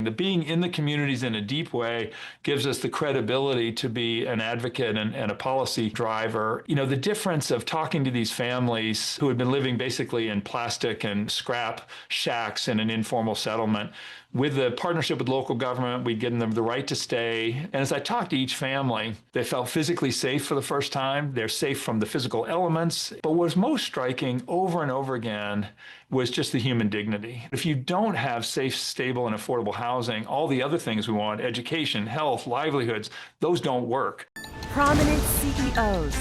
The being in the communities in a deep way gives us the credibility to be an advocate and a policy driver. The difference of talking to these families who had been living basically in plastic and scrap shacks in an informal settlement. With the partnership with local government, we'd given them the right to stay. And as I talked to each family, they felt physically safe for the first time. They're safe from the physical elements. But what was most striking over and over again was just the human dignity. If you don't have safe, stable, and affordable housing, all the other things we want, education, health, livelihoods, those don't work. Prominent CEOs,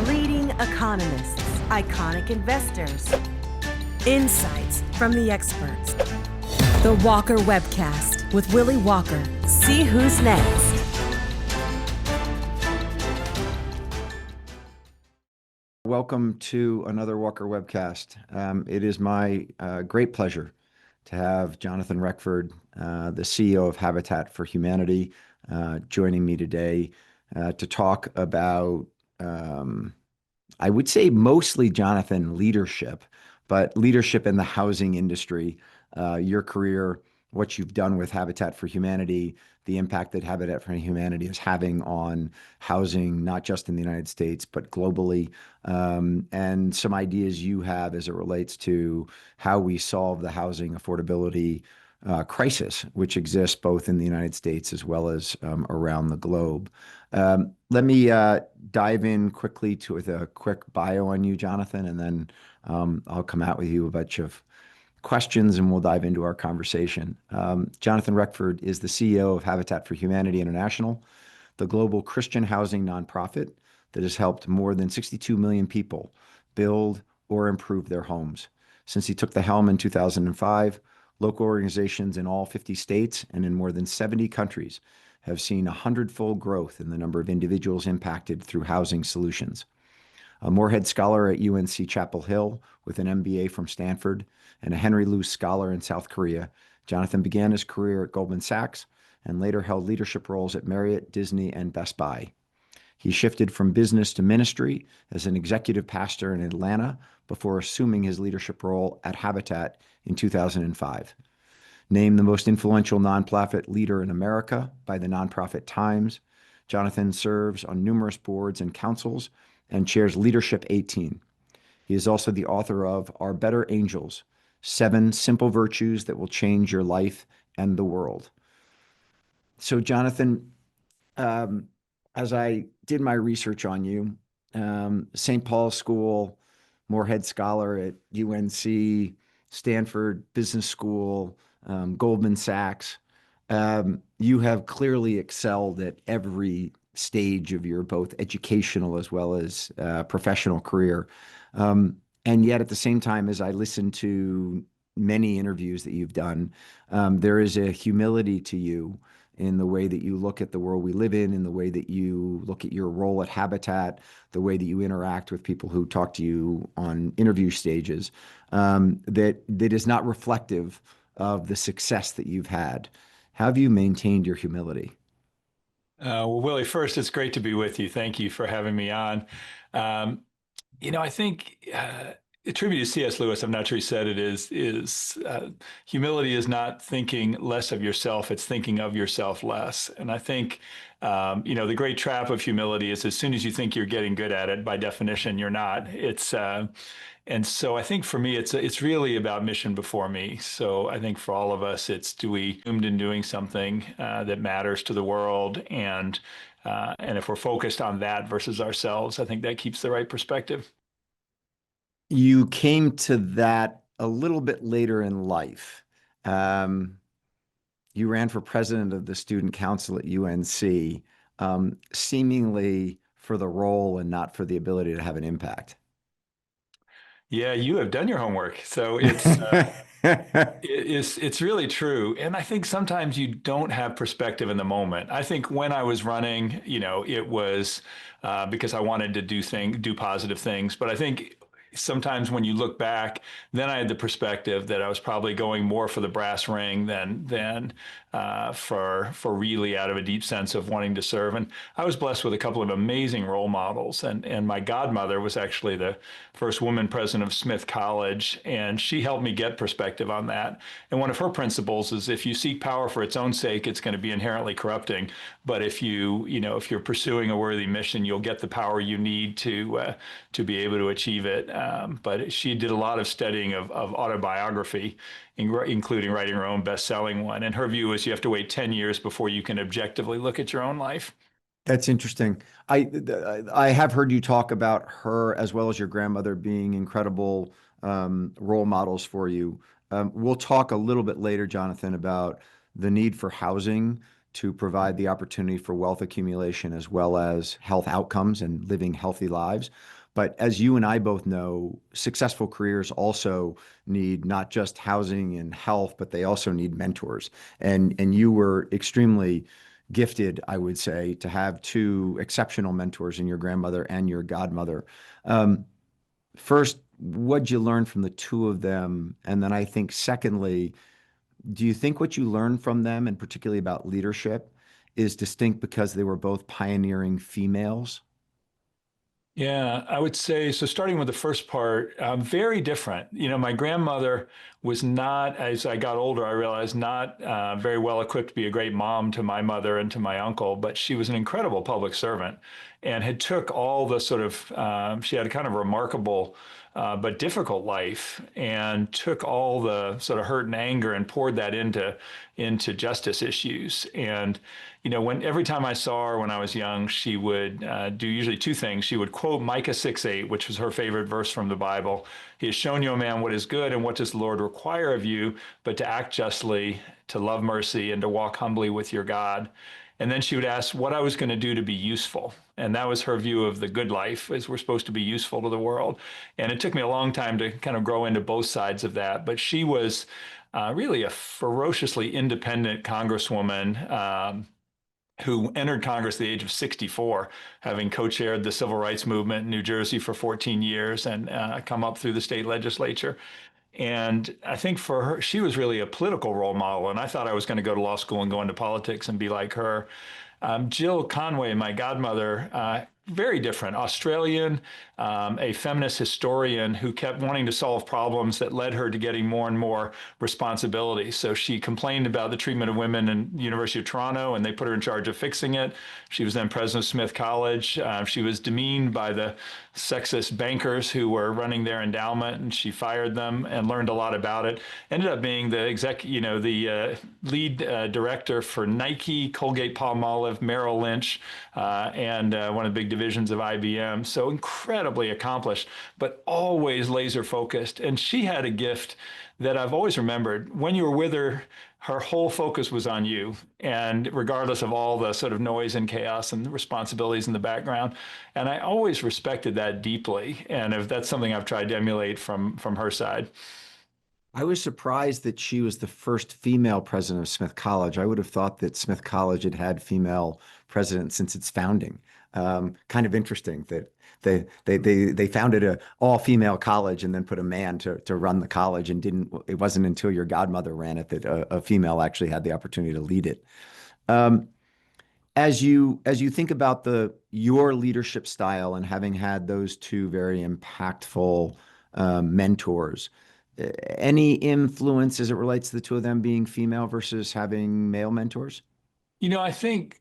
leading economists, iconic investors. Insights from the experts. The Walker Webcast with Willy Walker. See who's next. Welcome to another Walker Webcast. It is my great pleasure to have Jonathan Reckford, the CEO of Habitat for Humanity, joining me today to talk about, I would say mostly, Jonathan, leadership, but leadership in the housing industry, your career, what you've done with Habitat for Humanity, the impact that Habitat for Humanity is having on housing, not just in the United States, but globally, and some ideas you have as it relates to how we solve the housing affordability crisis, which exists both in the United States as well as around the globe. Let me dive in quickly with a quick bio on you, Jonathan, and then I'll come out with you a bunch of questions and we'll dive into our conversation. Jonathan Reckford is the CEO of Habitat for Humanity International, the global Christian housing nonprofit that has helped more than 62 million people build or improve their homes. Since he took the helm in 2005, local organizations in all 50 states and in more than 70 countries have seen 100-fold growth in the number of individuals impacted through housing solutions. A Morehead Scholar at UNC Chapel Hill with an MBA from Stanford and a Henry Luce Scholar in South Korea, Jonathan began his career at Goldman Sachs and later held leadership roles at Marriott, Disney, and Best Buy. He shifted from business to ministry as an executive pastor in Atlanta before assuming his leadership role at Habitat in 2005. Named the most influential nonprofit leader in America by the Nonprofit Times, Jonathan serves on numerous boards and councils and chairs Leadership 18. He is also the author of Our Better Angels, 7 Simple Virtues That Will Change Your Life and the World. So, Jonathan, as I did my research on you, St. Paul's School, Morehead Scholar at UNC, Stanford Business School, Goldman Sachs, you have clearly excelled at every stage of your both educational as well as professional career. And yet at the same time, as I listen to many interviews that you've done, there is a humility to you in the way that you look at the world we live in the way that you look at your role at Habitat, the way that you interact with people who talk to you on interview stages, that is not reflective of the success that you've had. How have you maintained your humility? Well, Willie, first, it's great to be with you. Thank you for having me on. I think attributed to C.S. Lewis, I'm not sure he said it, is humility is not thinking less of yourself, it's thinking of yourself less. And I think, the great trap of humility is as soon as you think you're getting good at it, by definition, you're not. And so I think for me, it's really about mission before me. So I think for all of us, it's do we doomed in doing something that matters to the world, and if we're focused on that versus ourselves, I think that keeps the right perspective. You came to that a little bit later in life. You ran for president of the student council at UNC, seemingly for the role and not for the ability to have an impact. Yeah, you have done your homework. So it's really true. And I think sometimes you don't have perspective in the moment. I think when I was running, it was because I wanted to do positive things. But I think sometimes when you look back, then I had the perspective that I was probably going more for the brass ring than for really out of a deep sense of wanting to serve. And I was blessed with a couple of amazing role models. And my godmother was actually the first woman president of Smith College, and she helped me get perspective on that. And one of her principles is if you seek power for its own sake, it's going to be inherently corrupting. But if you're pursuing a worthy mission, you'll get the power you need to be able to achieve it. But she did a lot of studying of autobiography, including writing her own best-selling one. And her view is you have to wait 10 years before you can objectively look at your own life. That's interesting. I have heard you talk about her as well as your grandmother being incredible role models for you. We'll talk a little bit later, Jonathan, about the need for housing to provide the opportunity for wealth accumulation as well as health outcomes and living healthy lives. But as you and I both know, successful careers also need not just housing and health, but they also need mentors. And you were extremely gifted, I would say, to have two exceptional mentors in your grandmother and your godmother. First, what'd you learn from the two of them? And then I think, secondly, do you think what you learned from them, and particularly about leadership, is distinct because they were both pioneering females? Yeah, I would say so. Starting with the first part, very different. My grandmother was not, as I got older, I realized not very well equipped to be a great mom to my mother and to my uncle, but she was an incredible public servant and had took all the sort of, she had a kind of remarkable but difficult life and took all the sort of hurt and anger and poured that into justice issues. And when every time I saw her when I was young, she would do usually two things. She would quote Micah 6:8, which was her favorite verse from the Bible. He has shown you, a man, what is good and what does the Lord require of you, but to act justly, to love mercy, and to walk humbly with your God. And then she would ask what I was going to do to be useful. And that was her view of the good life, is we're supposed to be useful to the world. And it took me a long time to kind of grow into both sides of that. But she was really a ferociously independent congresswoman who entered Congress at the age of 64, having co-chaired the civil rights movement in New Jersey for 14 years and come up through the state legislature. And I think for her, she was really a political role model. And I thought I was going to go to law school and go into politics and be like her. Jill Conway, my godmother, very different, Australian, a feminist historian who kept wanting to solve problems that led her to getting more and more responsibility. So she complained about the treatment of women in the University of Toronto, and they put her in charge of fixing it. She was then president of Smith College. She was demeaned by the sexist bankers who were running their endowment, and she fired them and learned a lot about it. Ended up being the lead director for Nike, Colgate-Palmolive, Merrill Lynch, and one of the big divisions of IBM. So incredibly accomplished, but always laser focused. And she had a gift that I've always remembered. When you were with her, her whole focus was on you, and regardless of all the sort of noise and chaos and responsibilities in the background. And I always respected that deeply. And if that's something I've tried to emulate from her side. I was surprised that she was the first female president of Smith College. I would have thought that Smith College had had female presidents since its founding. Kind of interesting that they founded a all-female college and then put a man to run the college, and it wasn't until your godmother ran it that a female actually had the opportunity to lead it. As you think about your leadership style and having had those two very impactful mentors, any influence as it relates to the two of them being female versus having male mentors? I think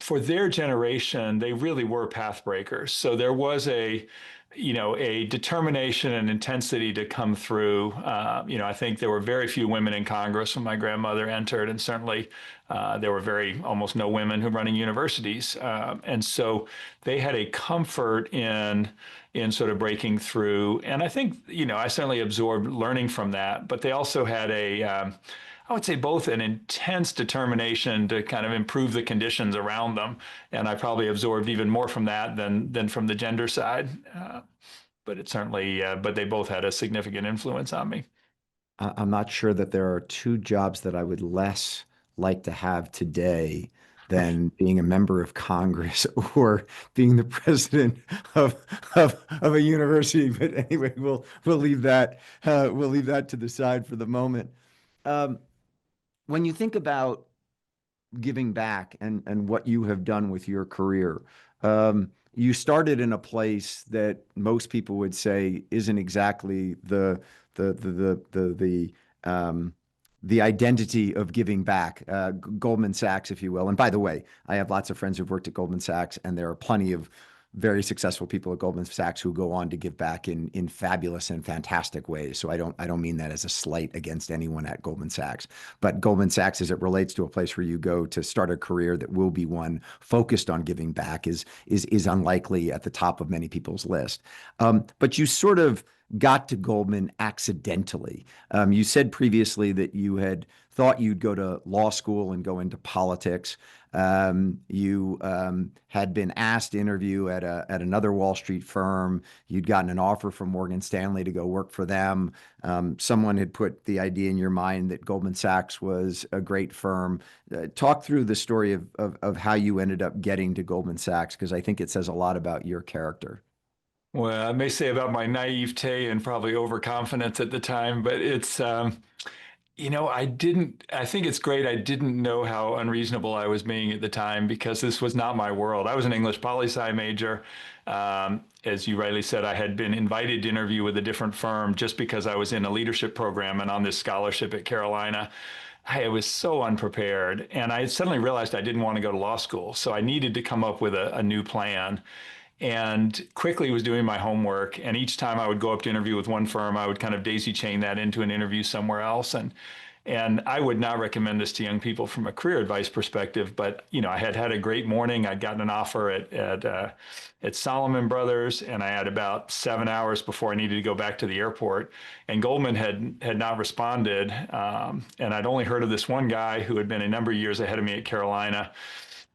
for their generation, they really were path breakers. So there was a determination and intensity to come through. I think there were very few women in Congress when my grandmother entered, and certainly there were almost no women who running universities. And so they had a comfort in sort of breaking through. And I think, I certainly absorbed learning from that, but they also had I would say both an intense determination to kind of improve the conditions around them. And I probably absorbed even more from that than from the gender side. But they both had a significant influence on me. I'm not sure that there are two jobs that I would less like to have today than being a member of Congress or being the president of of a university. But anyway, we'll leave that to the side for the moment. Um, when you think about giving back and what you have done with your career. You started in a place that most people would say isn't exactly the the the the the identity of giving back, Goldman Sachs, if you will. And by the way, I have lots of friends who've worked at Goldman Sachs, and there are plenty of very successful people at Goldman Sachs who go on to give back in fabulous and fantastic ways. So I don't mean that as a slight against anyone at Goldman Sachs, but Goldman Sachs, as it relates to a place where you go to start a career that will be one focused on giving back, is unlikely at the top of many people's list. But you sort of got to Goldman accidentally. You said previously that you had thought you'd go to law school and go into politics. You had been asked to interview at another Wall Street firm. You'd gotten an offer from Morgan Stanley to go work for them. Someone had put the idea in your mind that Goldman Sachs was a great firm. Talk through the story of how you ended up getting to Goldman Sachs, because I think it says a lot about your character. Well, I may say about my naivete and probably overconfidence at the time, but it's, I think it's great. I didn't know how unreasonable I was being at the time because this was not my world. I was an English poli-sci major. As you rightly said, I had been invited to interview with a different firm just because I was in a leadership program and on this scholarship at Carolina. I was so unprepared, and I suddenly realized I didn't want to go to law school. So I needed to come up with a new plan, and quickly was doing my homework. And each time I would go up to interview with one firm, I would kind of daisy chain that into an interview somewhere else. And I would not recommend this to young people from a career advice perspective, but I had had a great morning. I'd gotten an offer at Solomon Brothers, and I had about 7 hours before I needed to go back to the airport. And Goldman had not responded, and I'd only heard of this one guy who had been a number of years ahead of me at Carolina.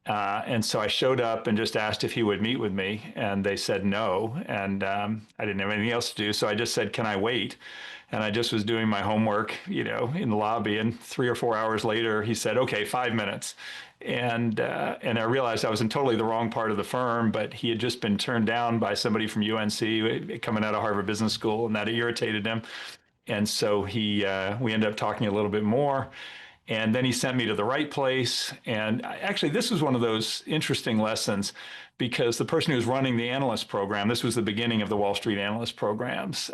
And so I showed up and just asked if he would meet with me, and they said no. And I didn't have anything else to do, so I just said, "Can I wait?" And I just was doing my homework, in the lobby. And 3 or 4 hours later, he said, "Okay, 5 minutes." And I realized I was in totally the wrong part of the firm, but he had just been turned down by somebody from UNC coming out of Harvard Business School, and that irritated him. And so we ended up talking a little bit more. And then he sent me to the right place. And actually, this was one of those interesting lessons because the person who was running the analyst program, this was the beginning of the Wall Street analyst programs,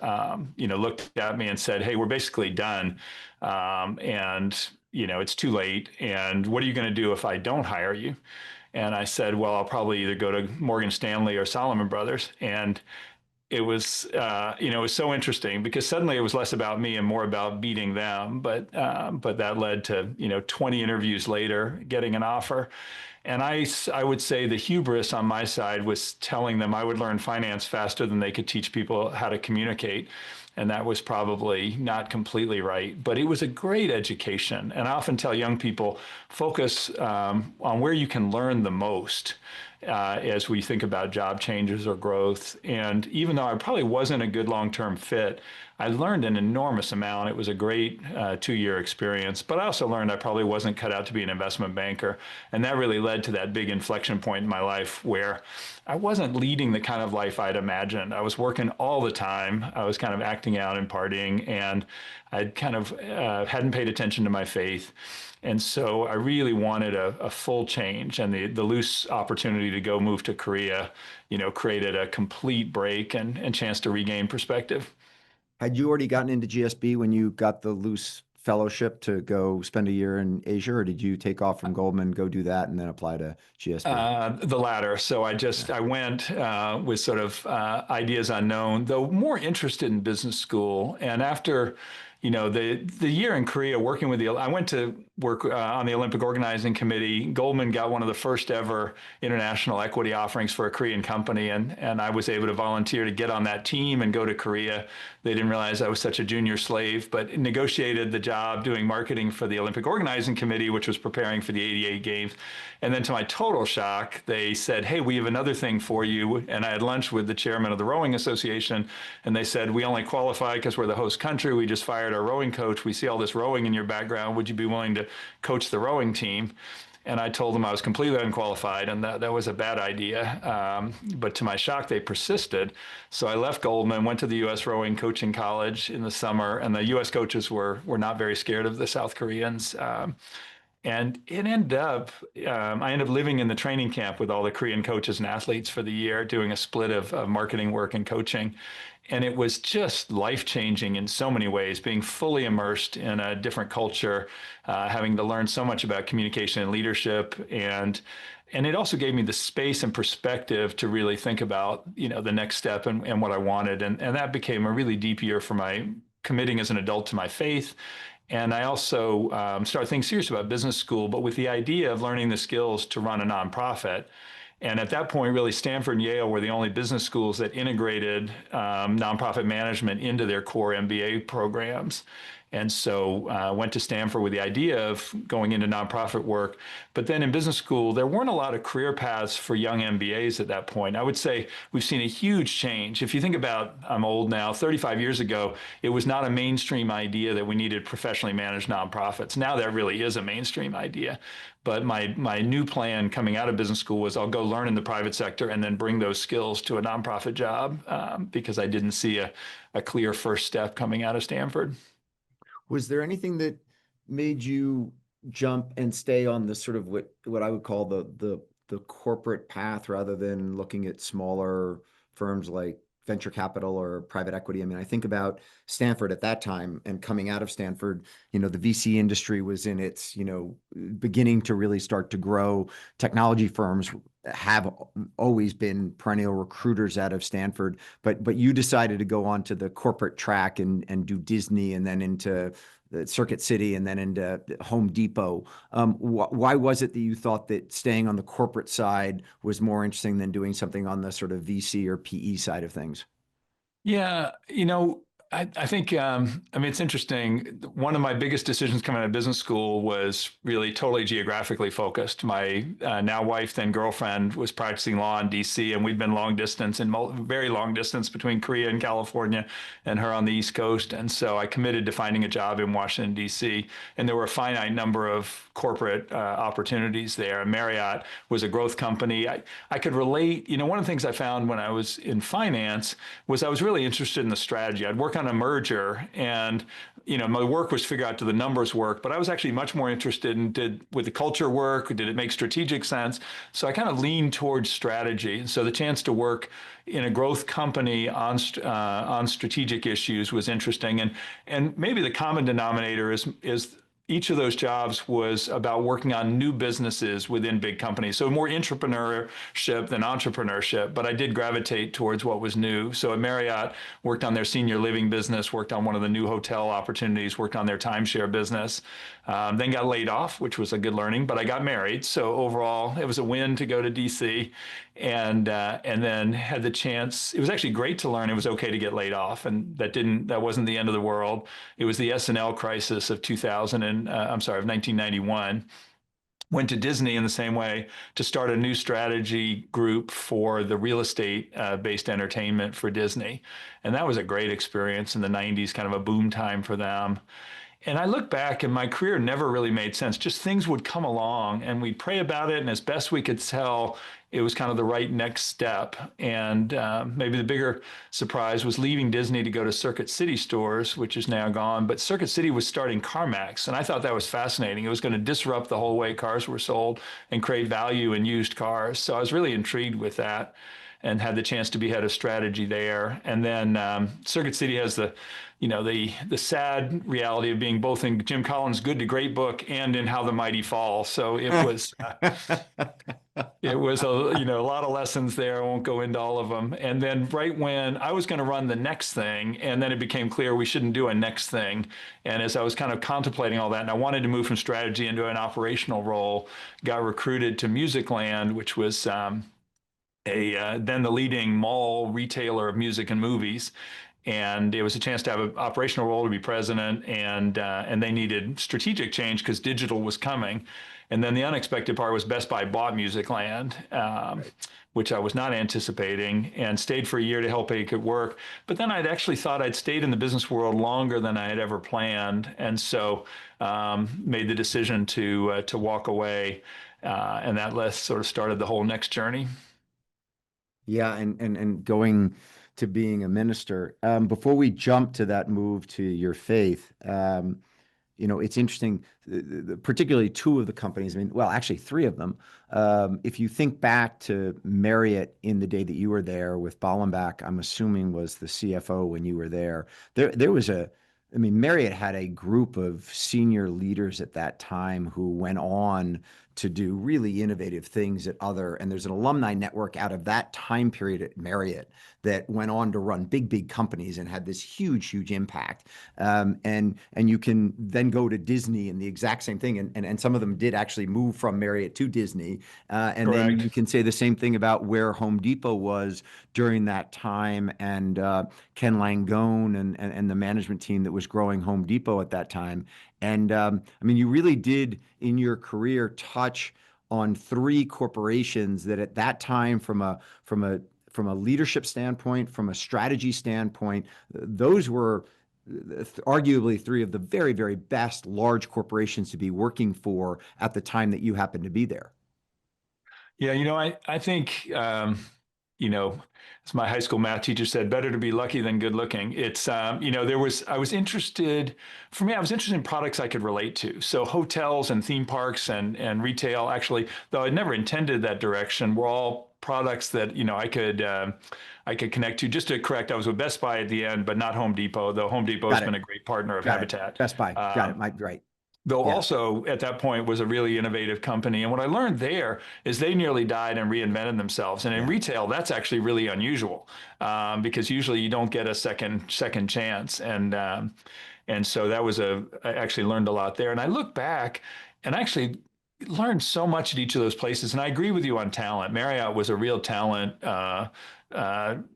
looked at me and said, "Hey, we're basically done. It's too late. And what are you going to do if I don't hire you?" And I said, "Well, I'll probably either go to Morgan Stanley or Solomon Brothers." And it was, it was so interesting because suddenly it was less about me and more about beating them. But that led to, 20 interviews later, getting an offer. And I would say the hubris on my side was telling them I would learn finance faster than they could teach people how to communicate. And that was probably not completely right, but it was a great education. And I often tell young people, focus on where you can learn the most as we think about job changes or growth. And even though I probably wasn't a good long-term fit, I learned an enormous amount. It was a great 2-year experience, but I also learned I probably wasn't cut out to be an investment banker. And that really led to that big inflection point in my life where I wasn't leading the kind of life I'd imagined. I was working all the time. I was kind of acting out and partying, and I'd kind of hadn't paid attention to my faith. And so I really wanted a full change, and the loose opportunity to go move to Korea, created a complete break and chance to regain perspective. Had you already gotten into GSB when you got the loose fellowship to go spend a year in Asia, or did you take off from Goldman, go do that, and then apply to GSB? The latter. So I went with sort of ideas unknown, though more interested in business school. And after, the year in Korea working with I went to work on the Olympic Organizing Committee. Goldman got one of the first ever international equity offerings for a Korean company, and I was able to volunteer to get on that team and go to Korea. They didn't realize I was such a junior slave, but negotiated the job doing marketing for the Olympic Organizing Committee, which was preparing for the '88 Games. And then to my total shock, they said, "Hey, we have another thing for you." And I had lunch with the chairman of the Rowing Association, and they said, "We only qualify because we're the host country. We just fired our rowing coach. We see all this rowing in your background. Would you be willing to coach the rowing team?" And I told them I was completely unqualified and that was a bad idea. But to my shock, they persisted. So I left Goldman, went to the U.S. rowing coaching college in the summer, and the U.S. coaches were not very scared of the South Koreans. And it ended up, I ended up living in the training camp with all the Korean coaches and athletes for the year, doing a split of marketing work and coaching. And it was just life-changing in so many ways, being fully immersed in a different culture, having to learn so much about communication and leadership. And it also gave me the space and perspective to really think about, the next step and what I wanted. And that became a really deep year for my committing as an adult to my faith. And I also started thinking seriously about business school, but with the idea of learning the skills to run a nonprofit. And at that point, really, Stanford and Yale were the only business schools that integrated nonprofit management into their core MBA programs. And so I went to Stanford with the idea of going into nonprofit work. But then in business school, there weren't a lot of career paths for young MBAs at that point. I would say we've seen a huge change. If you think about, I'm old now, 35 years ago, it was not a mainstream idea that we needed professionally managed nonprofits. Now that really is a mainstream idea. But my new plan coming out of business school was I'll go learn in the private sector and then bring those skills to a nonprofit job because I didn't see a clear first step coming out of Stanford. Was there anything that made you jump and stay on the sort of what I would call the corporate path rather than looking at smaller firms like venture capital or private equity? I mean, I think about Stanford at that time and coming out of Stanford, the VC industry was in its, beginning to really start to grow. Technology firms have always been perennial recruiters out of Stanford, but you decided to go on to the corporate track and do Disney and then into the Circuit City and then into Home Depot. Why was it that you thought that staying on the corporate side was more interesting than doing something on the sort of VC or PE side of things? Yeah, I think, it's interesting. One of my biggest decisions coming out of business school was really totally geographically focused. My now wife, then girlfriend, was practicing law in DC, and we've been long distance and very long distance between Korea and California and her on the East Coast. And so I committed to finding a job in Washington, DC. And there were a finite number of corporate opportunities there. Marriott was a growth company. I could relate. One of the things I found when I was in finance was I was really interested in the strategy. I'd work on a merger and my work was figure out do the numbers work, but I was actually much more interested in would the culture work? Did it make strategic sense? So I kind of leaned towards strategy. And so the chance to work in a growth company on strategic issues was interesting. And maybe the common denominator is each of those jobs was about working on new businesses within big companies. So more entrepreneurship than entrepreneurship, but I did gravitate towards what was new. So at Marriott, worked on their senior living business, worked on one of the new hotel opportunities, worked on their timeshare business, then got laid off, which was a good learning, but I got married. So overall, it was a win to go to DC and then had the chance. It was actually great to learn it was okay to get laid off, and that wasn't the end of the world. It was the S&L crisis of 1991. Went to Disney in the same way to start a new strategy group for the real estate based entertainment for Disney. And that was a great experience in the 90s, kind of a boom time for them. And I look back and my career never really made sense. Just things would come along and we'd pray about it. And as best we could tell, it was kind of the right next step. And maybe the bigger surprise was leaving Disney to go to Circuit City Stores, which is now gone. But Circuit City was starting CarMax. And I thought that was fascinating. It was going to disrupt the whole way cars were sold and create value in used cars. So I was really intrigued with that and had the chance to be head of strategy there. And then Circuit City has the sad reality of being both in Jim Collins' Good to Great book and in How the Mighty Fall. So it was it was a lot of lessons there. I won't go into all of them. And then right when I was going to run the next thing, and then it became clear we shouldn't do a next thing. And as I was kind of contemplating all that, and I wanted to move from strategy into an operational role, got recruited to Musicland, which was then the leading mall retailer of music and movies. And it was a chance to have an operational role to be president, and they needed strategic change because digital was coming. And then the unexpected part was Best Buy bought Musicland, Right. which I was not anticipating, and stayed for a year to help make it work. But then I'd actually thought I'd stayed in the business world longer than I had ever planned, and so made the decision to walk away, and that sort of started the whole next journey. Yeah, and going to being a minister. Before we jump to that move to your faith, it's interesting, particularly two of the companies. I mean, well, actually three of them. If you think back to Marriott in the day that you were there with Ballenbach, I'm assuming was the CFO when you were there. There was I mean, Marriott had a group of senior leaders at that time who went on to do really innovative things and there's an alumni network out of that time period at Marriott that went on to run big companies and had this huge impact. And you can then go to Disney and the exact same thing. And some of them did actually move from Marriott to Disney. And then you Correct. can say the same thing about where Home Depot was during that time, and Ken Langone and the management team that was growing Home Depot at that time. And I mean, you really did in your career touch on three corporations that at that time, from a leadership standpoint, from a strategy standpoint, those were arguably three of the very best large corporations to be working for at the time that you happened to be there. Yeah, I think, as my high school math teacher said, better to be lucky than good looking. It's, I was interested, for me, I was interested in products I could relate to. So hotels and theme parks and retail, actually, though I never intended that direction, were all products that, I could connect to. Just to correct, I was with Best Buy at the end, but not Home Depot, though Home Depot has Got been it. a great partner of Got it. Habitat. Best Buy. Got it. Right. Though Yeah. also at that point was a really innovative company. And what I learned there is they nearly died and reinvented themselves. And in Yeah. retail, that's actually really unusual, because usually you don't get a second chance. And so I actually learned a lot there. And I look back and actually learned so much at each of those places. And I agree with you on talent. Marriott was a real talent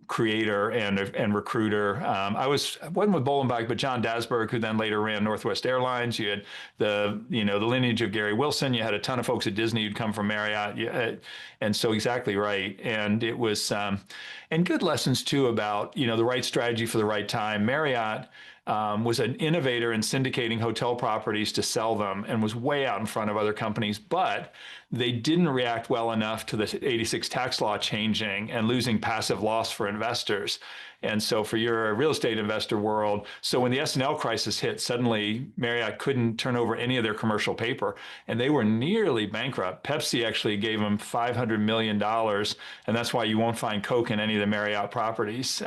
creator and recruiter. I wasn't with Bolenbach, but John Dasberg, who then later ran Northwest Airlines. You had the lineage of Gary Wilson. You had a ton of folks at Disney who'd come from Marriott. And so exactly right. And it was, and good lessons too about, the right strategy for the right time. Marriott was an innovator in syndicating hotel properties to sell them and was way out in front of other companies, but they didn't react well enough to the '86 tax law changing and losing passive loss for investors. And so for your real estate investor world, so when the S&L crisis hit, suddenly Marriott couldn't turn over any of their commercial paper, and they were nearly bankrupt. Pepsi actually gave them $500 million, and that's why you won't find Coke in any of the Marriott properties.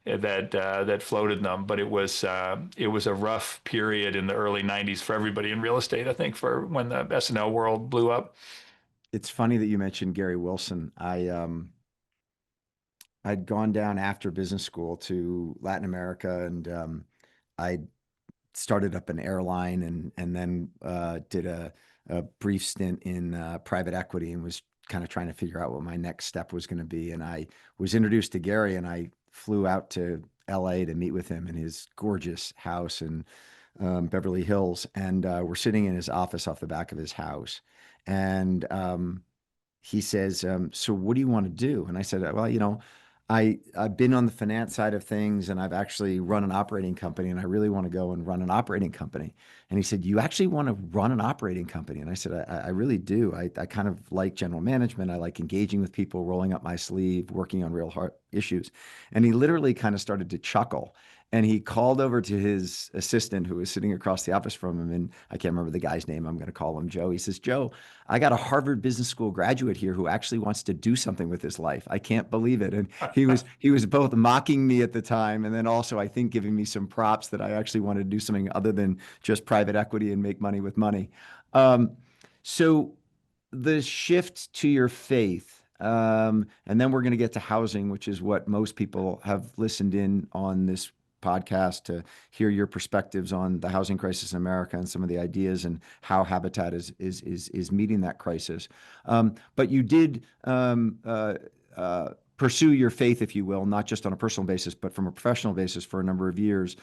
That floated them. But it was a rough period in the early '90s for everybody in real estate, I think, for when the S&L world blew up. It's funny that you mentioned Gary Wilson. I'd gone down after business school to Latin America, and I started up an airline, and then did a brief stint in private equity, and was kind of trying to figure out what my next step was going to be. And I was introduced to Gary, and I flew out to LA to meet with him in his gorgeous house in Beverly Hills. And we're sitting in his office off the back of his house. And he says, so what do you want to do? And I said, well, I've been on the finance side of things, and I've actually run an operating company, and I really want to go and run an operating company. And he said, you actually want to run an operating company? And I said, I really do. I kind of like general management. I like engaging with people, rolling up my sleeve, working on real hard issues. And he literally kind of started to chuckle. And he called over to his assistant, who was sitting across the office from him. And I can't remember the guy's name. I'm going to call him Joe. He says, Joe, I got a Harvard Business School graduate here who actually wants to do something with his life. I can't believe it. And he was both mocking me at the time, and then also, I think, giving me some props that I actually wanted to do something other than just private equity and make money with money. So the shift to your faith, and then we're going to get to housing, which is what most people have listened in on this podcast to hear your perspectives on the housing crisis in America and some of the ideas and how Habitat is meeting that crisis. But you did pursue your faith, if you will, not just on a personal basis, but from a professional basis for a number of years.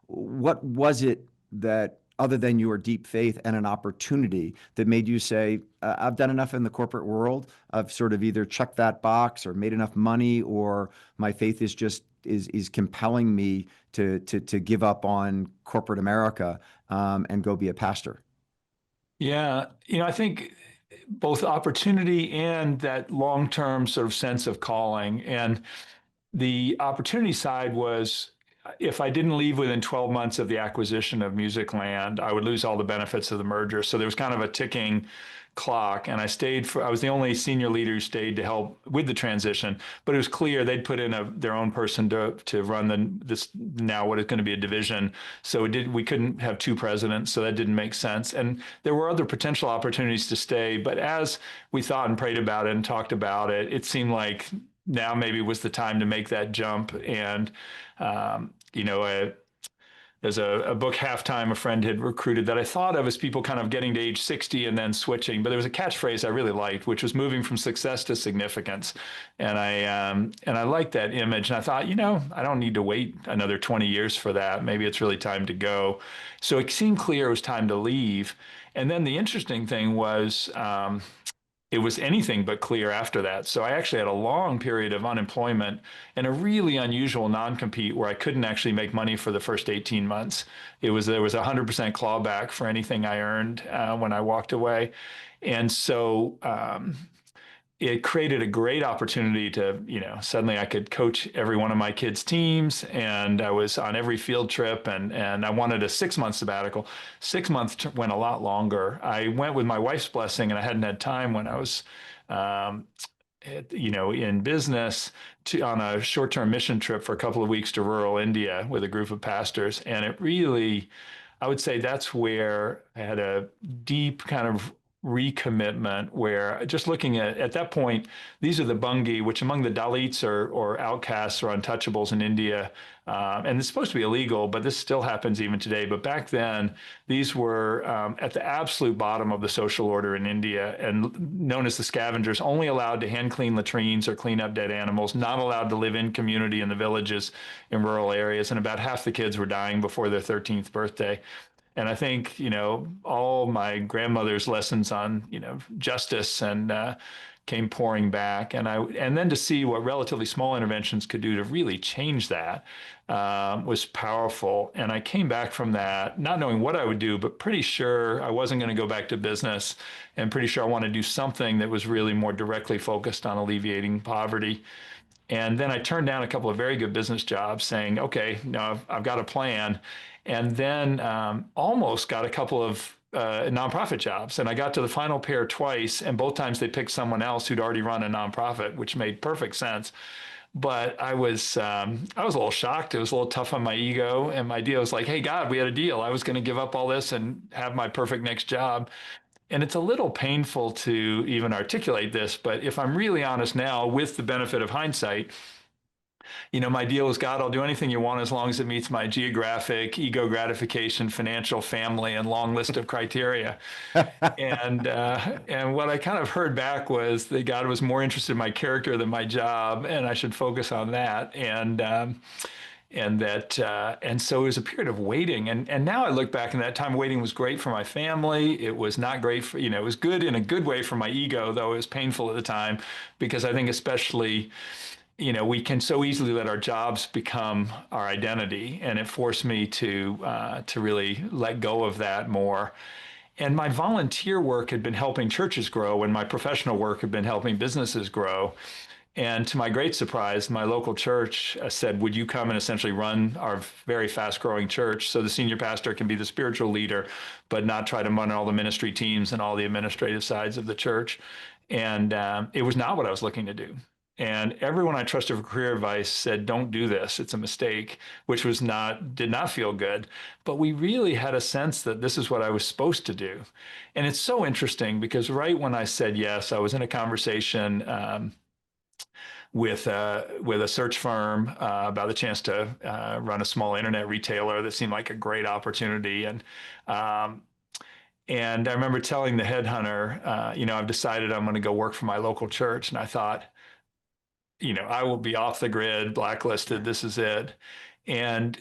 What was it that, other than your deep faith and an opportunity, that made you say, I've done enough in the corporate world. I've sort of either checked that box or made enough money, or my faith is just is compelling me to give up on corporate America and go be a pastor? Yeah, I think both opportunity and that long-term sort of sense of calling. And the opportunity side was, if I didn't leave within 12 months of the acquisition of Music Land, I would lose all the benefits of the merger. So there was kind of a ticking clock, and I was the only senior leader who stayed to help with the transition. But it was clear they'd put in their own person to run this now what is going to be a division. So we couldn't have two presidents, so that didn't make sense. And there were other potential opportunities to stay, but as we thought and prayed about it and talked about it, it seemed like now maybe was the time to make that jump. And there's a book, Halftime, a friend had recruited, that I thought of as people kind of getting to age 60 and then switching. But there was a catchphrase I really liked, which was moving from success to significance. And I liked that image. And I thought, I don't need to wait another 20 years for that. Maybe it's really time to go. So it seemed clear it was time to leave. And then the interesting thing was, it was anything but clear after that. So I actually had a long period of unemployment and a really unusual non-compete where I couldn't actually make money for the first 18 months. There was 100% clawback for anything I earned when I walked away. And so it created a great opportunity to, suddenly I could coach every one of my kids' teams, and I was on every field trip, and I wanted a 6-month sabbatical. 6 months went a lot longer. I went with my wife's blessing, and I hadn't had time when I was, in business, on a short-term mission trip for a couple of weeks to rural India with a group of pastors. And it really, I would say that's where I had a deep kind of recommitment, where just looking at that point, these are the Bungi, which among the Dalits or outcasts or untouchables in India. And it's supposed to be illegal, but this still happens even today. But back then, these were at the absolute bottom of the social order in India, and known as the scavengers, only allowed to hand clean latrines or clean up dead animals, not allowed to live in community in the villages in rural areas. And about half the kids were dying before their 13th birthday. And I think, all my grandmother's lessons on, justice and came pouring back. And then to see what relatively small interventions could do to really change that was powerful. And I came back from that, not knowing what I would do, but pretty sure I wasn't going to go back to business, and pretty sure I want to do something that was really more directly focused on alleviating poverty. And then I turned down a couple of very good business jobs saying, okay, now I've got a plan. And then almost got a couple of nonprofit jobs. And I got to the final pair twice, and both times they picked someone else who'd already run a nonprofit, which made perfect sense. But I was a little shocked. It was a little tough on my ego. And my idea was like, hey, God, we had a deal. I was going to give up all this and have my perfect next job. And it's a little painful to even articulate this, but if I'm really honest now, with the benefit of hindsight, my deal is, God, I'll do anything you want as long as it meets my geographic, ego gratification, financial, family, and long list of criteria. And what I kind of heard back was that God was more interested in my character than my job, and I should focus on that. And so it was a period of waiting. And now I look back, and that time waiting was great for my family. It was not great for, it was good in a good way for my ego, though it was painful at the time, because I think especially, we can so easily let our jobs become our identity. And it forced me to really let go of that more. And my volunteer work had been helping churches grow, and my professional work had been helping businesses grow. And to my great surprise, my local church said, would you come and essentially run our very fast growing church so the senior pastor can be the spiritual leader, but not try to run all the ministry teams and all the administrative sides of the church? And it was not what I was looking to do. And everyone I trusted for career advice said, don't do this. It's a mistake, which did not feel good. But we really had a sense that this is what I was supposed to do. And it's so interesting because right when I said yes, I was in a conversation with a search firm about the chance to run a small internet retailer that seemed like a great opportunity. And I remember telling the headhunter, I've decided I'm going to go work for my local church. And I thought, I will be off the grid, blacklisted. This is it. And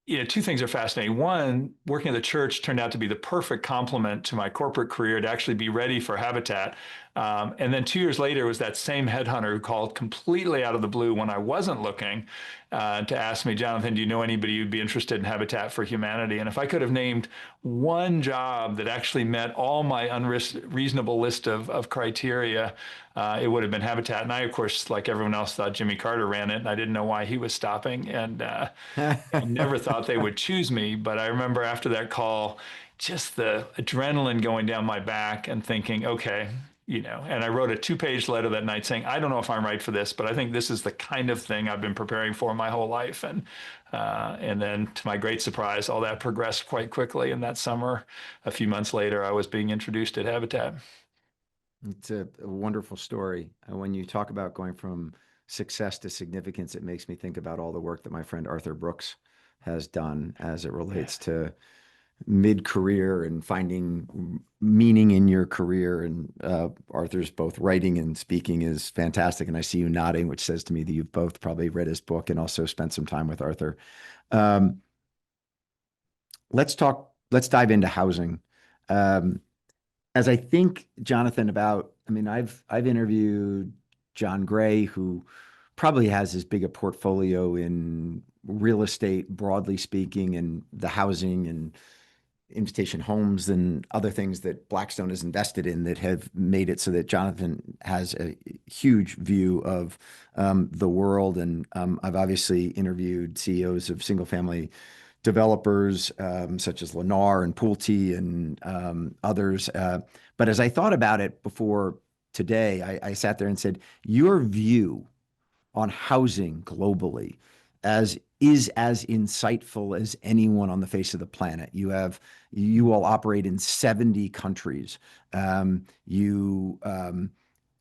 two things are fascinating. One, working at the church turned out to be the perfect complement to my corporate career to actually be ready for Habitat. And then 2 years later was that same headhunter who called completely out of the blue when I wasn't looking to ask me, Jonathan, do you know anybody who'd be interested in Habitat for Humanity? And if I could have named one job that actually met all my unreasonable list of criteria, it would have been Habitat. And I, of course, like everyone else, thought Jimmy Carter ran it, and I didn't know why he was stopping. And I never thought they would choose me. But I remember after that call, just the adrenaline going down my back and thinking, okay, and I wrote a 2-page letter that night saying, I don't know if I'm right for this, but I think this is the kind of thing I've been preparing for my whole life. And then to my great surprise, all that progressed quite quickly. And that summer, a few months later, I was being introduced at Habitat. It's a wonderful story. When you talk about going from success to significance, it makes me think about all the work that my friend Arthur Brooks has done as it relates to mid-career and finding meaning in your career. And Arthur's both writing and speaking is fantastic. And I see you nodding, which says to me that you've both probably read his book and also spent some time with Arthur. Let's dive into housing. As I think, Jonathan, I've interviewed John Gray, who probably has as big a portfolio in real estate, broadly speaking, and the housing and invitation homes and other things that Blackstone has invested in that have made it so that Jonathan has a huge view of the world. And I've obviously interviewed CEOs of single family developers such as Lennar and Pulte and others. But as I thought about it before today, I sat there and said, your view on housing globally is as insightful as anyone on the face of the planet. You all operate in 70 countries. You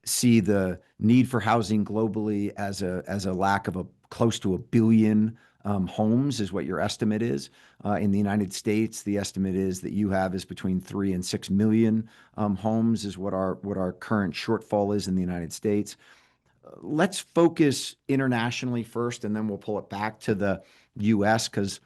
see the need for housing globally as a lack of close to 1 billion homes is what your estimate is. In the United States, the estimate is that you have is between 3 and 6 million homes is what our current shortfall is in the United States. Let's focus internationally first, and then we'll pull it back to the U.S. because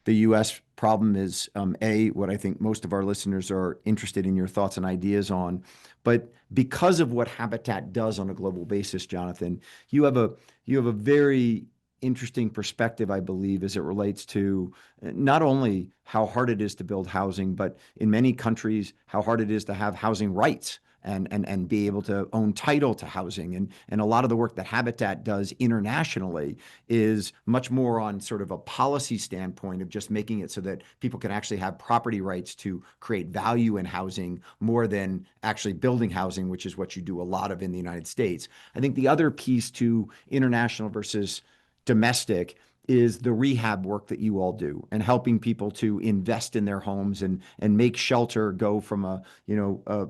the U.S. problem is, what I think most of our listeners are interested in your thoughts and ideas on. But because of what Habitat does on a global basis, Jonathan, you have a very interesting perspective, I believe, as it relates to not only how hard it is to build housing, but in many countries, how hard it is to have housing rights and be able to own title to housing. And a lot of the work that Habitat does internationally is much more on sort of a policy standpoint of just making it so that people can actually have property rights to create value in housing more than actually building housing, which is what you do a lot of in the United States. I think the other piece to international versus domestic is the rehab work that you all do and helping people to invest in their homes and make shelter go from a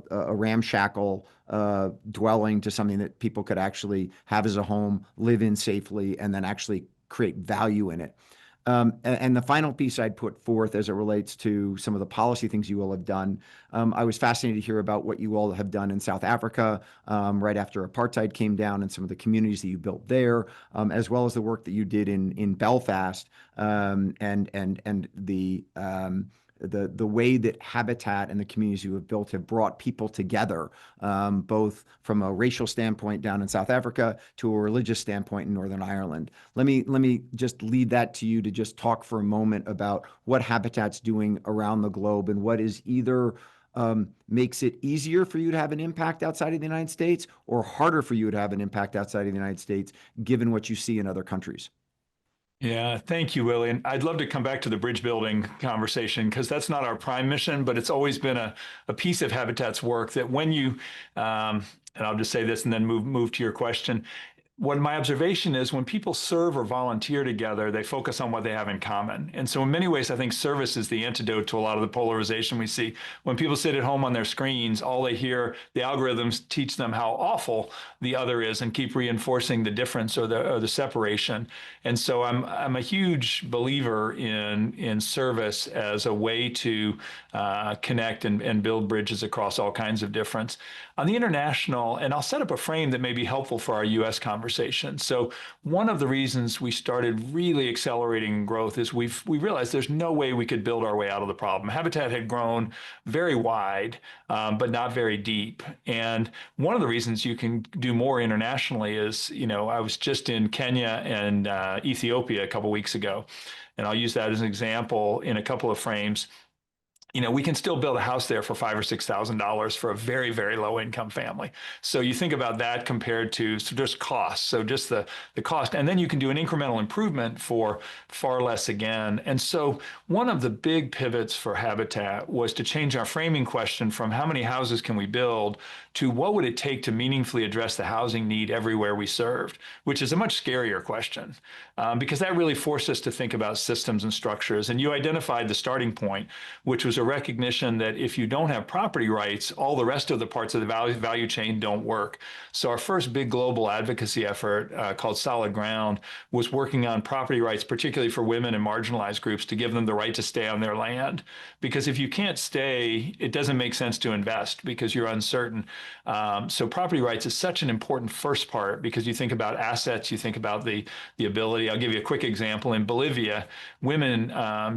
ramshackle dwelling to something that people could actually have as a home, live in safely, and then actually create value in it. And the final piece I'd put forth as it relates to some of the policy things you all have done, I was fascinated to hear about what you all have done in South Africa right after apartheid came down and some of the communities that you built there, as well as the work that you did in Belfast and the way that Habitat and the communities you have built have brought people together, both from a racial standpoint down in South Africa to a religious standpoint in Northern Ireland. Let me just lead that to you to just talk for a moment about what Habitat's doing around the globe and what is either makes it easier for you to have an impact outside of the United States or harder for you to have an impact outside of the United States, given what you see in other countries. Yeah, thank you, Willie. And I'd love to come back to the bridge building conversation because that's not our prime mission, but it's always been a piece of Habitat's work that when you, and I'll just say this and then move to your question. What my observation is when people serve or volunteer together, they focus on what they have in common. And so in many ways, I think service is the antidote to a lot of the polarization we see. When people sit at home on their screens, all they hear, the algorithms teach them how awful the other is and keep reinforcing the difference or the separation. And so I'm a huge believer in service as a way to connect and build bridges across all kinds of difference. On the international, and I'll set up a frame that may be helpful for our U.S. conversation. conversation. So one of the reasons we started really accelerating growth is we realized there's no way we could build our way out of the problem. Habitat had grown very wide, but not very deep. And one of the reasons you can do more internationally is, I was just in Kenya and Ethiopia a couple weeks ago, and I'll use that as an example in a couple of frames. We can still build a house there for $5,000 or $6,000 for a very, very low income family. So you think about that compared to just costs. So just the cost, and then you can do an incremental improvement for far less again. And so one of the big pivots for Habitat was to change our framing question from how many houses can we build to what would it take to meaningfully address the housing need everywhere we served, which is a much scarier question, because that really forced us to think about systems and structures. And you identified the starting point, which was a recognition that if you don't have property rights, all the rest of the parts of the value chain don't work. So our first big global advocacy effort called Solid Ground was working on property rights, particularly for women and marginalized groups, to give them the right to stay on their land. Because if you can't stay, it doesn't make sense to invest because you're uncertain. So property rights is such an important first part because you think about assets, you think about the ability. I'll give you a quick example. In Bolivia, women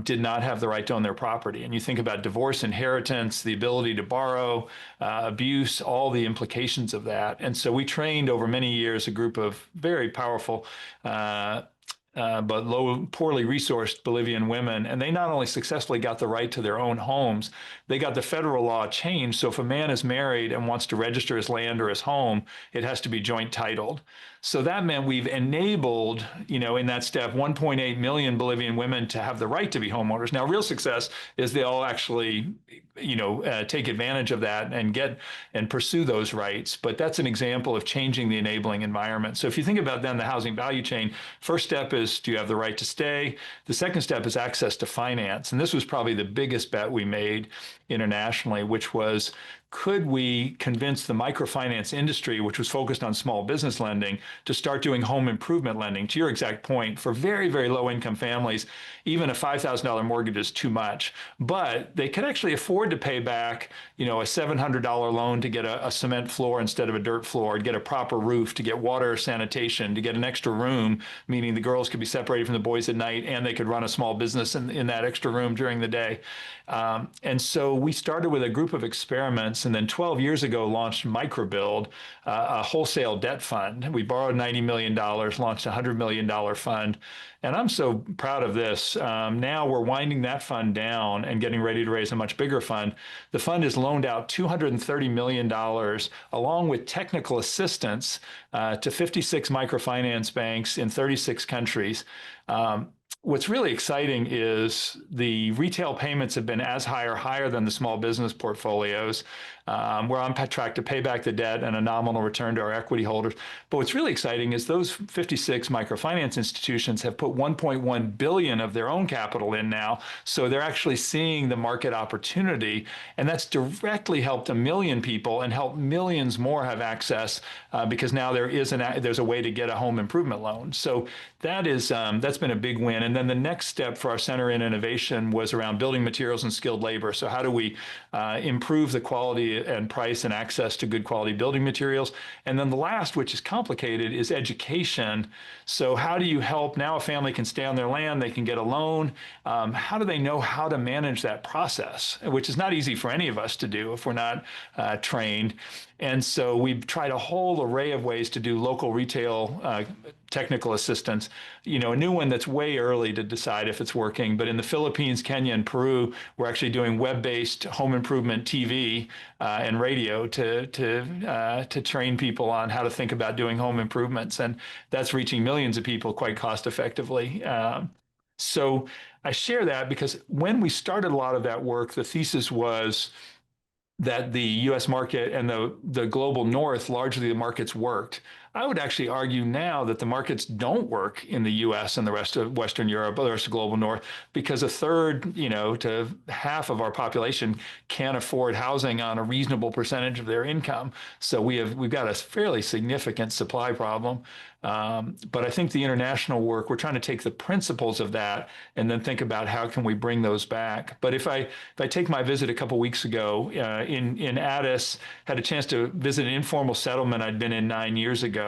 did not have the right to own their property. And you think about divorce, inheritance, the ability to borrow, abuse, all the implications of that. And so we trained over many years a group of very powerful but poorly resourced Bolivian women. And they not only successfully got the right to their own homes, they got the federal law changed. So if a man is married and wants to register his land or his home, it has to be joint titled. So that meant we've enabled, in that step, 1.8 million Bolivian women to have the right to be homeowners. Now, real success is they all actually, take advantage of that and pursue those rights. But that's an example of changing the enabling environment. So if you think about then the housing value chain, first step is, do you have the right to stay? The second step is access to finance. And this was probably the biggest bet we made internationally, which was, could we convince the microfinance industry, which was focused on small business lending, to start doing home improvement lending? To your exact point, for very, very low income families, even a $5,000 mortgage is too much, but they could actually afford to pay back, a $700 loan to get a cement floor instead of a dirt floor, to get a proper roof, to get water sanitation, to get an extra room, meaning the girls could be separated from the boys at night and they could run a small business in that extra room during the day. And so we started with a group of experiments, and then 12 years ago launched Microbuild, a wholesale debt fund. We borrowed $90 million, launched a $100 million fund. And I'm so proud of this. Now we're winding that fund down and getting ready to raise a much bigger fund. The fund has loaned out $230 million along with technical assistance to 56 microfinance banks in 36 countries. What's really exciting is the retail payments have been as high or higher than the small business portfolios. We're on track to pay back the debt and a nominal return to our equity holders. But what's really exciting is those 56 microfinance institutions have put 1.1 billion of their own capital in now. So they're actually seeing the market opportunity, and that's directly helped 1 million people and helped millions more have access because now there's a way to get a home improvement loan. So that's been a big win. And then the next step for our Center in Innovation was around building materials and skilled labor. So how do we improve the quality and price and access to good quality building materials? And then the last, which is complicated, is education. So how do you help? Now a family can stay on their land, they can get a loan. How do they know how to manage that process, which is not easy for any of us to do if we're not trained. And so we've tried a whole array of ways to do local retail technical assistance, a new one that's way early to decide if it's working. But in the Philippines, Kenya, and Peru, we're actually doing web-based home improvement TV and radio to train people on how to think about doing home improvements. And that's reaching millions of people quite cost effectively. So I share that because when we started a lot of that work, the thesis was that the U.S. market and the global north, largely the markets worked. I would actually argue now that the markets don't work in the U.S. and the rest of Western Europe, or the rest of global north, because a third, to half of our population can't afford housing on a reasonable percentage of their income. So we've got a fairly significant supply problem. But I think the international work, we're trying to take the principles of that and then think about how can we bring those back. But if I take my visit a couple weeks ago in Addis, had a chance to visit an informal settlement I'd been in 9 years ago.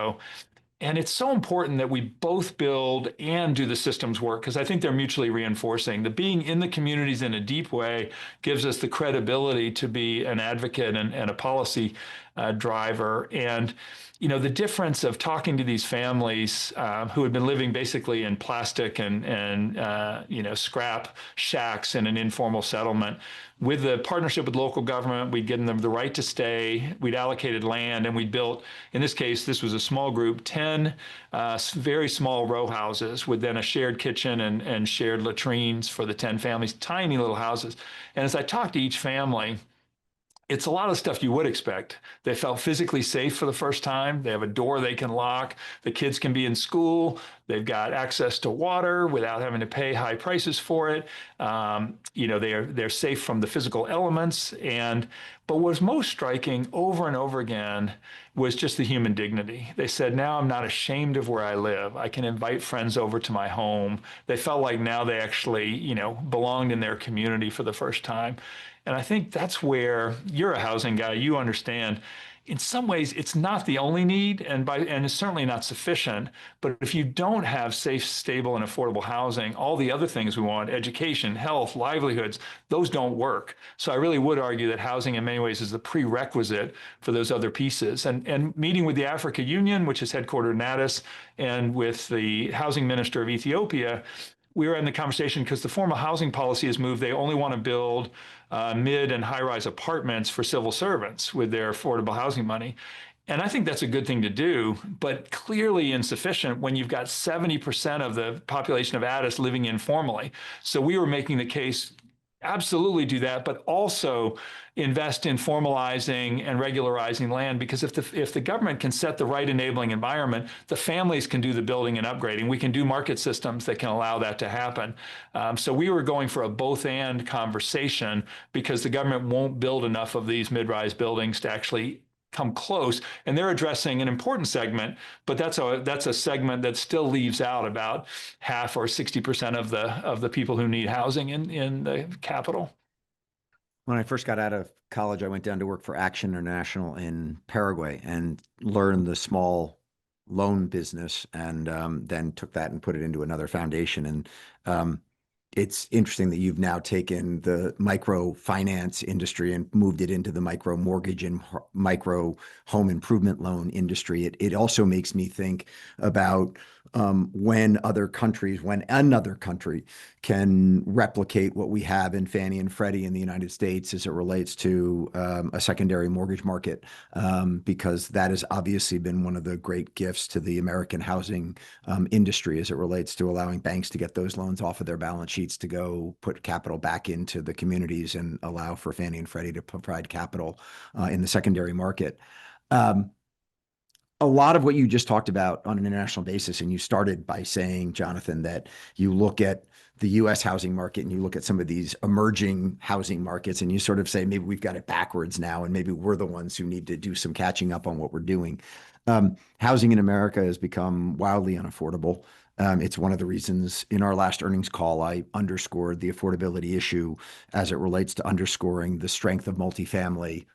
And it's so important that we both build and do the systems work because I think they're mutually reinforcing. The being in the communities in a deep way gives us the credibility to be an advocate and a policy driver. And the difference of talking to these families who had been living basically in plastic and scrap shacks in an informal settlement. With the partnership with local government, we'd given them the right to stay. We'd allocated land, and we built, in this case, this was a small group, 10 very small row houses with then a shared kitchen and shared latrines for the 10 families, tiny little houses. And as I talked to each family, it's a lot of stuff you would expect. They felt physically safe for the first time. They have a door they can lock. The kids can be in school. They've got access to water without having to pay high prices for it. They're safe from the physical elements. But what was most striking over and over again was just the human dignity. They said, now I'm not ashamed of where I live. I can invite friends over to my home. They felt like now they actually, belonged in their community for the first time. And I think that's where you're a housing guy, you understand. In some ways, it's not the only need, and it's certainly not sufficient. But if you don't have safe, stable, and affordable housing, all the other things we want, education, health, livelihoods, those don't work. So I really would argue that housing in many ways is the prerequisite for those other pieces. And meeting with the Africa Union, which is headquartered in Addis, and with the housing minister of Ethiopia, we were in the conversation because the formal housing policy has moved. They only want to build mid and high-rise apartments for civil servants with their affordable housing money. And I think that's a good thing to do, but clearly insufficient when you've got 70% of the population of Addis living informally. So we were making the case, absolutely do that, but also invest in formalizing and regularizing land, because if the government can set the right enabling environment, the families can do the building and upgrading. We can do market systems that can allow that to happen. So we were going for a both-and conversation because the government won't build enough of these mid-rise buildings to actually come close, and they're addressing an important segment, but that's a segment that still leaves out about half or 60% of the people who need housing in the capital. When I first got out of college, I went down to work for Action International in Paraguay and learned the small loan business, and then took that and put it into another foundation. And it's interesting that you've now taken the microfinance industry and moved it into the micro mortgage and micro home improvement loan industry. It also makes me think about when another country can replicate what we have in Fannie and Freddie in the United States as it relates to a secondary mortgage market, because that has obviously been one of the great gifts to the American housing industry as it relates to allowing banks to get those loans off of their balance sheets to go put capital back into the communities and allow for Fannie and Freddie to provide capital in the secondary market. A lot of what you just talked about on an international basis, and you started by saying, Jonathan, that you look at the US housing market and you look at some of these emerging housing markets and you sort of say, maybe we've got it backwards now, and maybe we're the ones who need to do some catching up on what we're doing. Housing in America has become wildly unaffordable. It's one of the reasons in our last earnings call, I underscored the affordability issue as it relates to underscoring the strength of multifamily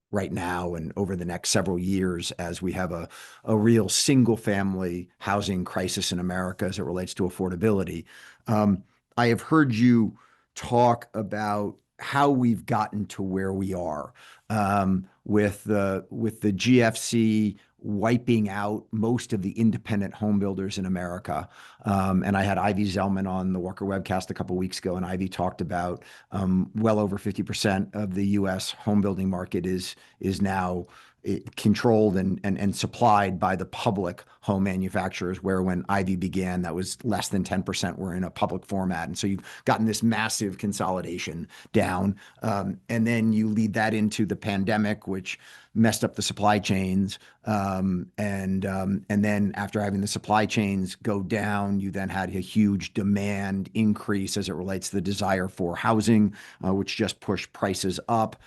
right now and over the next several years, as we have a real single family housing crisis in America as it relates to affordability. I have heard you talk about how we've gotten to where we are, with the GFC wiping out most of the independent home builders in America. And I had Ivy Zellman on the Walker Webcast a couple of weeks ago, and Ivy talked about well over 50% of the U.S. home building market is now controlled and supplied by the public home manufacturers, where when Ivy began, that was less than 10% were in a public format. And so you've gotten this massive consolidation down. And then you lead that into the pandemic, which messed up the supply chains. And then after having the supply chains go down, you then had a huge demand increase as it relates to the desire for housing, which just pushed prices up.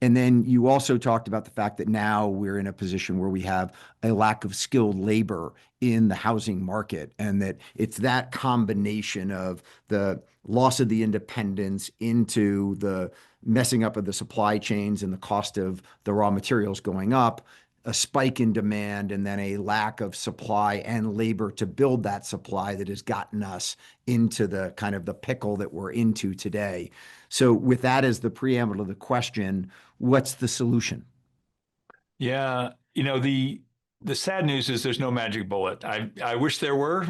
And then you also talked about the fact that now we're in a position where we have a lack of skilled labor in the housing market, and that it's that combination of the loss of the independence into the messing up of the supply chains and the cost of the raw materials going up, a spike in demand and then a lack of supply and labor to build that supply that has gotten us into the kind of the pickle that we're into today. So with that as the preamble to the question, what's the solution? Yeah, the sad news is there's no magic bullet. I wish there were.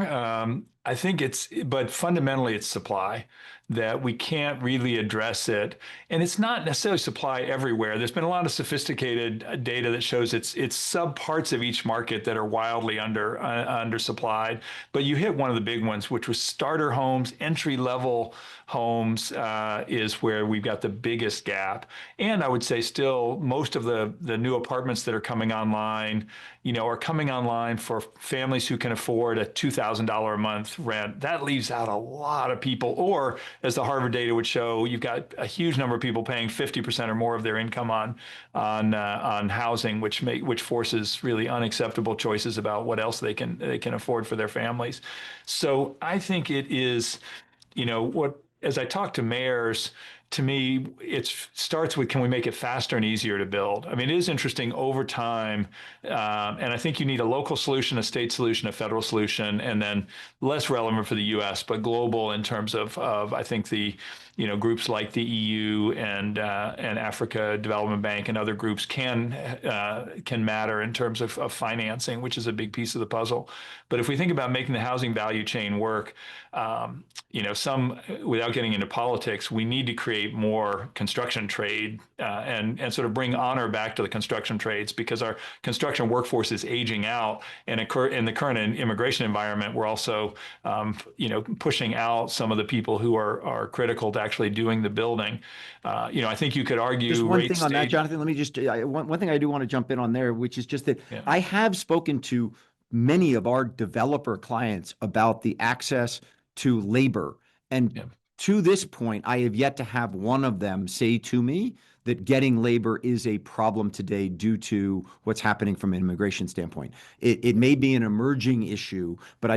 I think but fundamentally it's supply that we can't really address it, and it's not necessarily supply everywhere. There's been a lot of sophisticated data that shows it's sub parts of each market that are wildly undersupplied. But you hit one of the big ones, which was starter homes, entry level homes is where we've got the biggest gap. And I would say still most of the new apartments that are coming online, are coming online for families who can afford a $2,000 a month rent. That leaves out a lot of people. Or as the Harvard data would show, you've got a huge number of people paying 50% or more of their income on housing, which forces really unacceptable choices about what else they can afford for their families. So I think it is, as I talk to mayors, to me, it starts with, can we make it faster and easier to build? I mean, it is interesting over time, and I think you need a local solution, a state solution, a federal solution, and then less relevant for the U.S., but global in terms of I think the groups like the EU and Africa Development Bank and other groups can matter in terms of financing, which is a big piece of the puzzle. But if we think about making the housing value chain work, without getting into politics, we need to create more construction trade and sort of bring honor back to the construction trades, because our construction workforce is aging out, and in the current immigration environment, we're also pushing out some of the people who are critical to actually doing the building. I think you could argue just one thing on that, Jonathan. Let me just one thing I do want to jump in on there, which is just that I have spoken to many of our developer clients about the access to labor. And to this point, I have yet to have one of them say to me that getting labor is a problem today due to what's happening from an immigration standpoint. It may be an emerging issue, but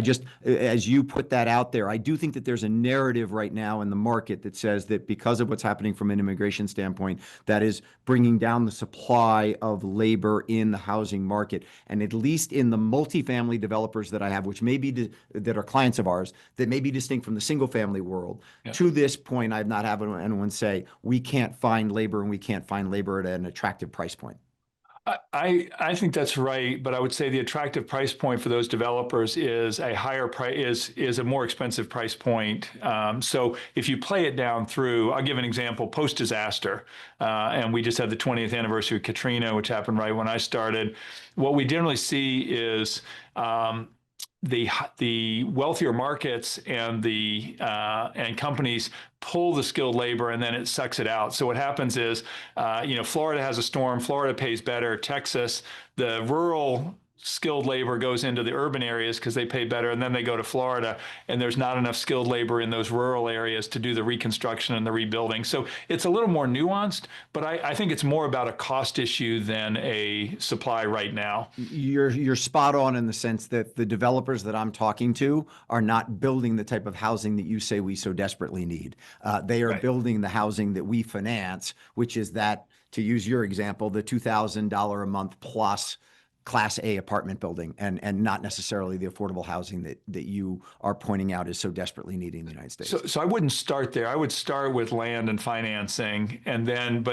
as you put that out there, I do think that there's a narrative right now in the market that says that because of what's happening from an immigration standpoint, that is bringing down the supply of labor in the housing market. And at least in the multifamily developers that I have, which may be that are clients of ours, that may be distinct from the single family world. To this point, I've not had anyone say, we can't find labor and we can't find labor at an attractive price point. I think that's right, but I would say the attractive price point for those developers is a higher price, is a more expensive price point. So if you play it down through, I'll give an example, post-disaster, and we just had the 20th anniversary of Katrina, which happened right when I started. What we generally see is the wealthier markets and companies pull the skilled labor, and then it sucks it out. So what happens is, Florida has a storm. Florida pays better. Texas, the rural skilled labor goes into the urban areas because they pay better, and then they go to Florida, and there's not enough skilled labor in those rural areas to do the reconstruction and the rebuilding. So it's a little more nuanced, but I think it's more about a cost issue than a supply right now. You're spot on in the sense that the developers that I'm talking to are not building the type of housing that you say we so desperately need. They are building the housing that we finance, which is that, to use your example, the $2,000 a month plus Class A apartment building, and not necessarily the affordable housing that you are pointing out is so desperately needed in the United States. So I wouldn't start there. I would start with land and financing, and then,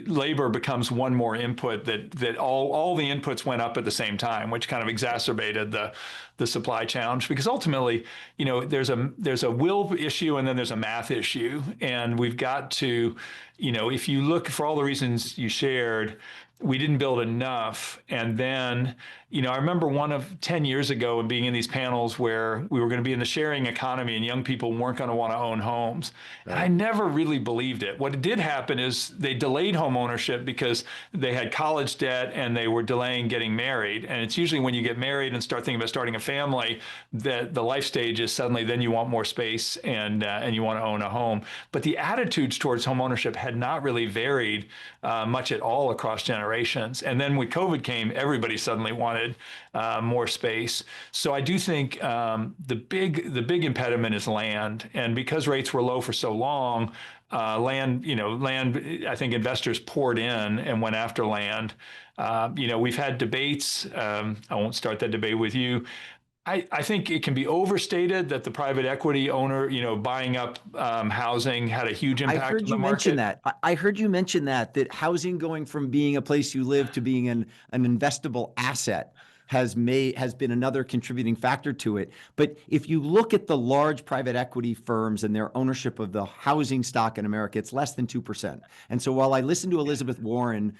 labor becomes one more input that all the inputs went up at the same time, which kind of exacerbated the supply challenge, because ultimately, there's a will issue and then there's a math issue, and we've got to, if you look for all the reasons you shared, we didn't build enough. And then, I remember 10 years ago and being in these panels where we were going to be in the sharing economy and young people weren't going to want to own homes. Right. And I never really believed it. What did happen is they delayed home ownership because they had college debt and they were delaying getting married. And it's usually when you get married and start thinking about starting a family that the life stage is suddenly then you want more space and you want to own a home. But the attitudes towards home ownership had not really varied much at all across generations. And then when COVID came, everybody suddenly wanted more space. So I do think the big impediment is land. And because rates were low for so long, land, land, I think investors poured in and went after land. We've had debates. I won't start that debate with you. I think it can be overstated that the private equity owner, buying up housing had a huge I impact heard on the you mention market. that. I heard you mention that housing going from being a place you live to being an investable asset has been another contributing factor to it. But if you look at the large private equity firms and their ownership of the housing stock in America, it's less than 2%. And so while I listened to Elizabeth Warren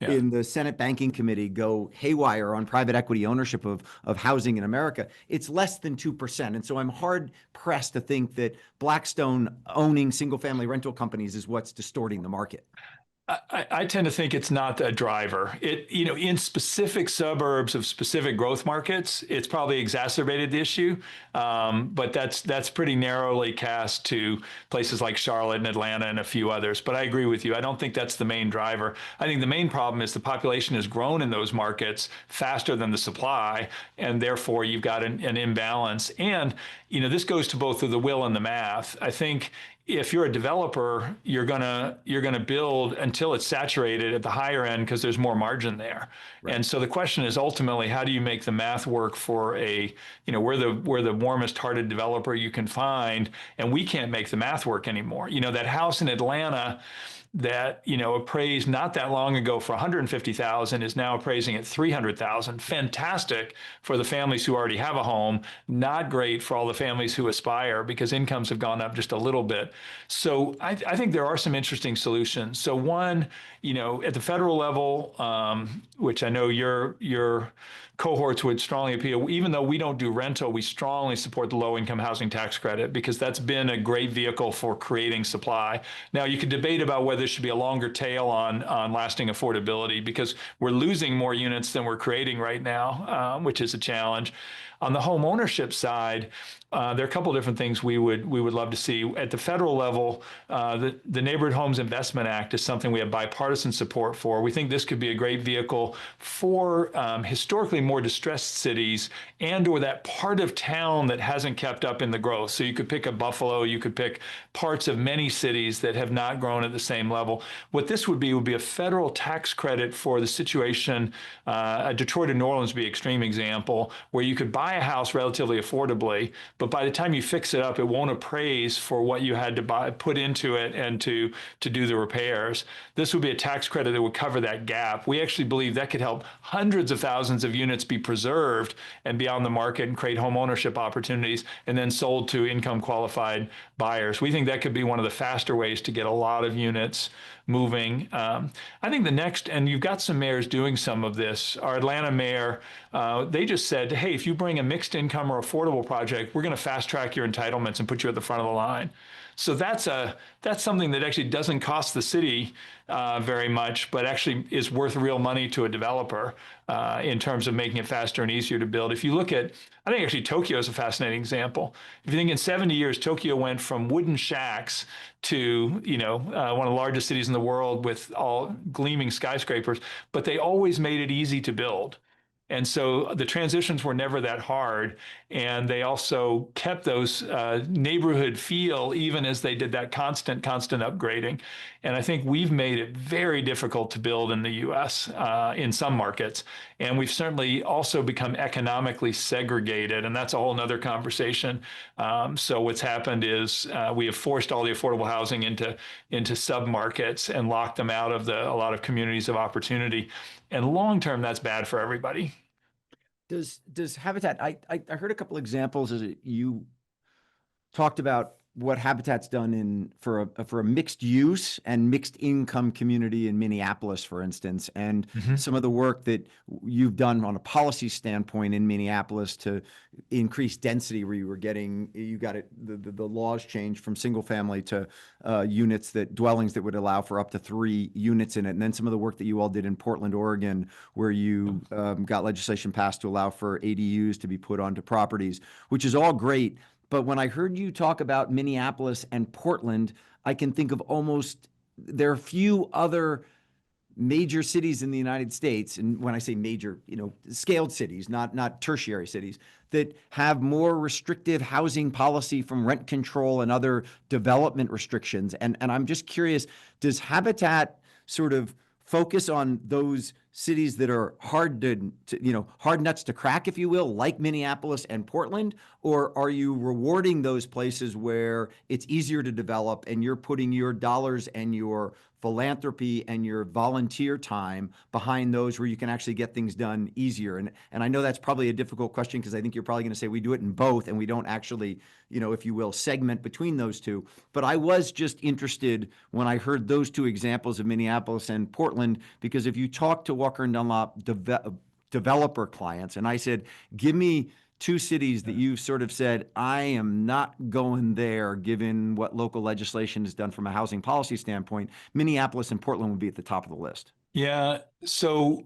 Yeah. in the Senate Banking Committee go haywire on private equity ownership of housing in America, it's less than 2%. And so I'm hard pressed to think that Blackstone owning single family rental companies is what's distorting the market. I tend to think it's not a driver. In specific suburbs of specific growth markets, it's probably exacerbated the issue. But that's pretty narrowly cast to places like Charlotte and Atlanta and a few others. But I agree with you. I don't think that's the main driver. I think the main problem is the population has grown in those markets faster than the supply, and therefore you've got an imbalance. And this goes to both of the will and the math. I think if you're a developer, you're gonna build until it's saturated at the higher end because there's more margin there. Right. And so the question is ultimately, how do you make the math work for we're the warmest hearted developer you can find, and we can't make the math work anymore. That house in Atlanta that appraised not that long ago for 150,000 is now appraising at 300,000. Fantastic for the families who already have a home, not great for all the families who aspire because incomes have gone up just a little bit. So I think there are some interesting solutions. So one, at the federal level, which I know your cohorts would strongly appeal. Even though we don't do rental, we strongly support the low-income housing tax credit because that's been a great vehicle for creating supply. Now, you could debate about whether there should be a longer tail on lasting affordability because we're losing more units than we're creating right now, which is a challenge. On the home ownership side, there are a couple of different things we would love to see. At the federal level, the Neighborhood Homes Investment Act is something we have bipartisan support for. We think this could be a great vehicle for historically more distressed cities and/or that part of town that hasn't kept up in the growth. So you could pick a Buffalo, you could pick parts of many cities that have not grown at the same level. What this would be a federal tax credit for the situation. Detroit and New Orleans would be an extreme example where you could buy a house relatively affordably, but by the time you fix it up, it won't appraise for what you had to put into it and to do the repairs. This would be a tax credit that would cover that gap. We actually believe that could help hundreds of thousands of units be preserved and be on the market and create home ownership opportunities and then sold to income qualified buyers. We think that could be one of the faster ways to get a lot of units moving. I think the next, and you've got some mayors doing some of this. Our Atlanta mayor, they just said, hey, if you bring a mixed income or affordable project, we're going to fast track your entitlements and put you at the front of the line. So that's something that actually doesn't cost the city very much, but actually is worth real money to a developer in terms of making it faster and easier to build. If you look at, I think actually Tokyo is a fascinating example. If you think in 70 years, Tokyo went from wooden shacks to one of the largest cities in the world with all gleaming skyscrapers, but they always made it easy to build. And so the transitions were never that hard. And they also kept those neighborhood feel even as they did that constant upgrading. And I think we've made it very difficult to build in the US in some markets. And we've certainly also become economically segregated. And that's a whole nother conversation. So what's happened is we have forced all the affordable housing into sub-markets and locked them out of a lot of communities of opportunity. And long term, that's bad for everybody. Does Habitat, I heard a couple examples as you talked about what Habitat's done for a mixed use and mixed income community in Minneapolis, for instance, and some of the work that you've done on a policy standpoint in Minneapolis to increase density, where you got it, the laws changed from single family to dwellings that would allow for up to 3 units in it, and then some of the work that you all did in Portland, Oregon, where you got legislation passed to allow for ADUs to be put onto properties, which is all great. But when I heard you talk about Minneapolis and Portland, I can think of there are few other major cities in the United States, and when I say major, scaled cities, not tertiary cities, that have more restrictive housing policy from rent control and other development restrictions. And I'm just curious, does Habitat sort of focus on those cities that are hard hard nuts to crack, if you will, like Minneapolis and Portland? Or are you rewarding those places where it's easier to develop and you're putting your dollars and your philanthropy and your volunteer time behind those where you can actually get things done easier? And I know that's probably a difficult question, because I think you're probably going to say we do it in both and we don't actually, if you will, segment between those two. But I was just interested when I heard those two examples of Minneapolis and Portland, because if you talk to Walker and Dunlop developer clients, and I said, give me two cities that you've sort of said, I am not going there given what local legislation has done from a housing policy standpoint, Minneapolis and Portland would be at the top of the list. Yeah, so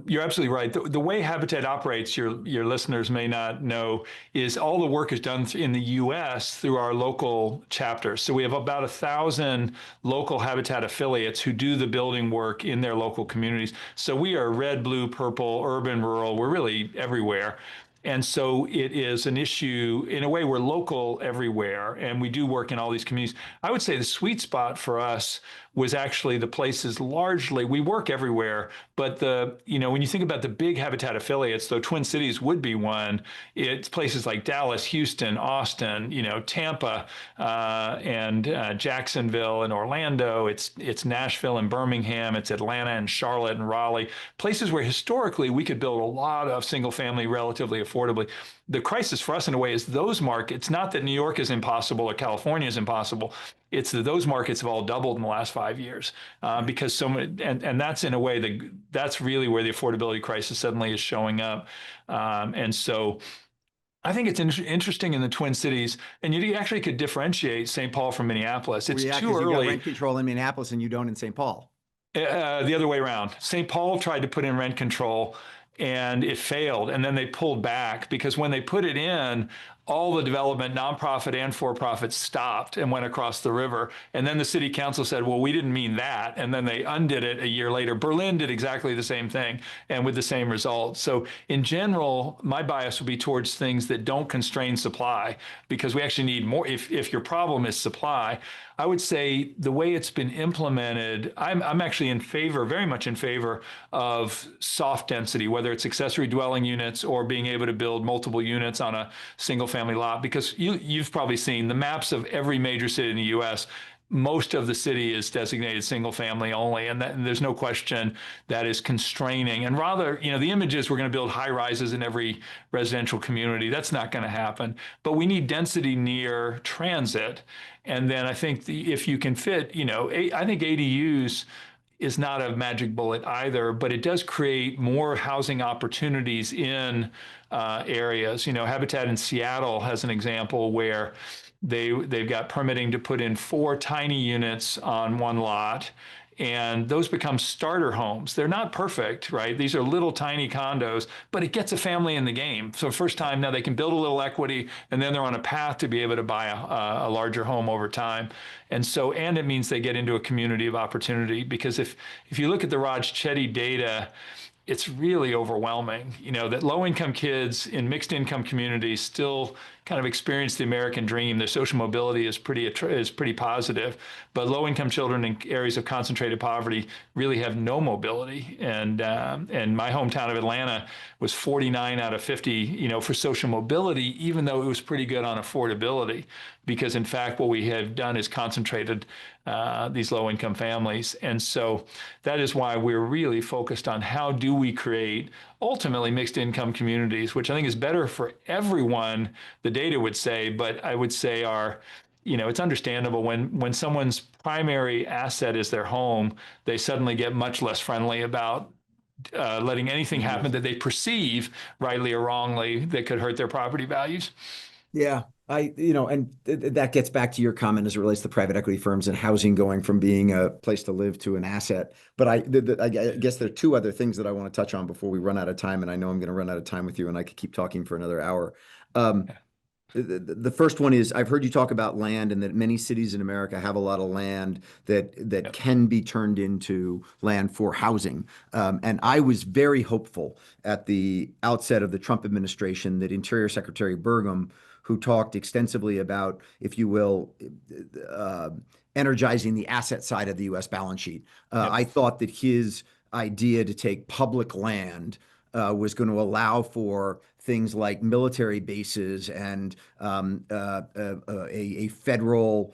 you're absolutely right. The way Habitat operates, your listeners may not know, is all the work is done in the U.S. through our local chapters. So we have about 1,000 local Habitat affiliates who do the building work in their local communities. So we are red, blue, purple, urban, rural. We're really everywhere. And so it is an issue, in a way, we're local everywhere, and we do work in all these communities. I would say the sweet spot for us was actually the places largely, we work everywhere, but when you think about the big Habitat affiliates, though Twin Cities would be one, it's places like Dallas, Houston, Austin, Tampa, and Jacksonville and Orlando. It's Nashville and Birmingham. It's Atlanta and Charlotte and Raleigh, places where historically we could build a lot of single family relatively affordably. The crisis for us in a way is those markets, not that New York is impossible or California is impossible. It's that those markets have all doubled in the last 5 years because so many, and that's in a way that's really where the affordability crisis suddenly is showing up. And so I think it's interesting in the Twin Cities, and you actually could differentiate St. Paul from Minneapolis. It's too early. You got rent control in Minneapolis and you don't in St. Paul. The other way around. St. Paul tried to put in rent control and it failed. And then they pulled back because when they put it in, all the development, nonprofit and for-profit, stopped and went across the river. And then the city council said, well, we didn't mean that. And then they undid it a year later. Berlin did exactly the same thing and with the same result. So in general, my bias would be towards things that don't constrain supply, because we actually need more. If your problem is supply, I would say the way it's been implemented, I'm actually in favor, very much in favor of soft density, whether it's accessory dwelling units or being able to build multiple units on a single family lot, because you've probably seen the maps of every major city in the U.S. Most of the city is designated single family only, and there's no question that is constraining. And rather, the image is we're going to build high rises in every residential community. That's not going to happen. But we need density near transit. And then I think if you can fit, I think ADUs is not a magic bullet either, but it does create more housing opportunities in areas. Habitat in Seattle has an example where they've got permitting to put in 4 tiny units on one lot, and those become starter homes. They're not perfect, right? These are little tiny condos, but it gets a family in the game. So first time now they can build a little equity, and then they're on a path to be able to buy a larger home over time. And it means they get into a community of opportunity, because if you look at the Raj Chetty data, it's really overwhelming, that low-income kids in mixed-income communities still kind of experience the American dream. Their social mobility is pretty positive, but low-income children in areas of concentrated poverty really have no mobility. And my hometown of Atlanta was 49 out of 50, for social mobility, even though it was pretty good on affordability, because in fact what we have done is concentrated these low-income families. And so that is why we're really focused on how do we create ultimately mixed income communities, which I think is better for everyone, the data would say. But I would say it's understandable when someone's primary asset is their home, they suddenly get much less friendly about letting anything happen that they perceive, rightly or wrongly, that could hurt their property values. Yeah. That gets back to your comment as it relates to private equity firms and housing going from being a place to live to an asset. But I guess there are 2 other things that I want to touch on before we run out of time. And I know I'm going to run out of time with you, and I could keep talking for another hour. The first one is I've heard you talk about land and that many cities in America have a lot of land that Yep. can be turned into land for housing. And I was very hopeful at the outset of the Trump administration that Interior Secretary Burgum, who talked extensively about, if you will, uh, energizing the asset side of the U.S. balance sheet. Yep. I thought that his idea to take public land was going to allow for things like military bases and a federal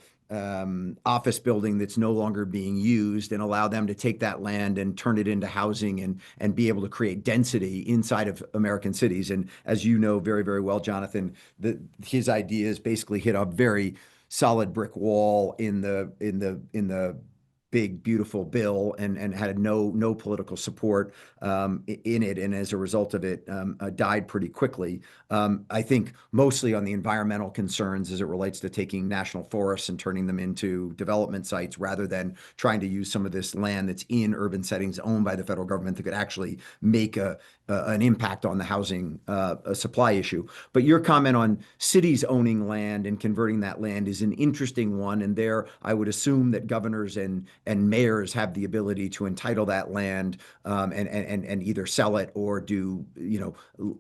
office building that's no longer being used and allow them to take that land and turn it into housing and be able to create density inside of American cities. And as you know very, very well, Jonathan, his ideas basically hit a very solid brick wall in the big beautiful bill and had no political support in it, and as a result of it died pretty quickly. I think mostly on the environmental concerns as it relates to taking national forests and turning them into development sites rather than trying to use some of this land that's in urban settings owned by the federal government that could actually make an impact on the housing supply issue. But your comment on cities owning land and converting that land is an interesting one. And there, I would assume that governors and mayors have the ability to entitle that land and either sell it or do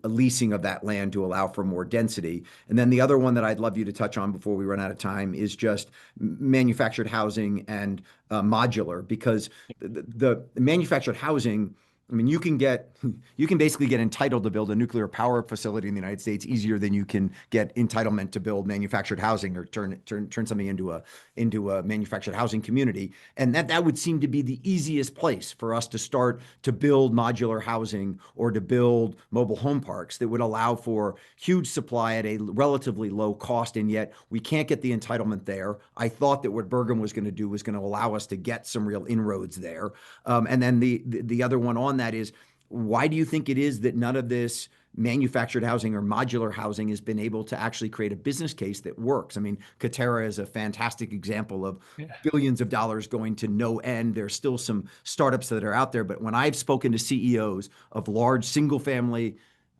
a leasing of that land to allow for more density. And then the other one that I'd love you to touch on before we run out of time is just manufactured housing and modular, because the manufactured housing, I mean, you can basically get entitled to build a nuclear power facility in the United States easier than you can get entitlement to build manufactured housing or turn something into a manufactured housing community. And that would seem to be the easiest place for us to start to build modular housing or to build mobile home parks that would allow for huge supply at a relatively low cost. And yet we can't get the entitlement there. I thought that what Burgum was going to do was going to allow us to get some real inroads there. And then the other one on that is, why do you think it is that none of this manufactured housing or modular housing has been able to actually create a business case that works? I mean, Katera is a fantastic example of Yeah. billions of dollars going to no end. There's still some startups that are out there, but when I've spoken to CEOs of large single family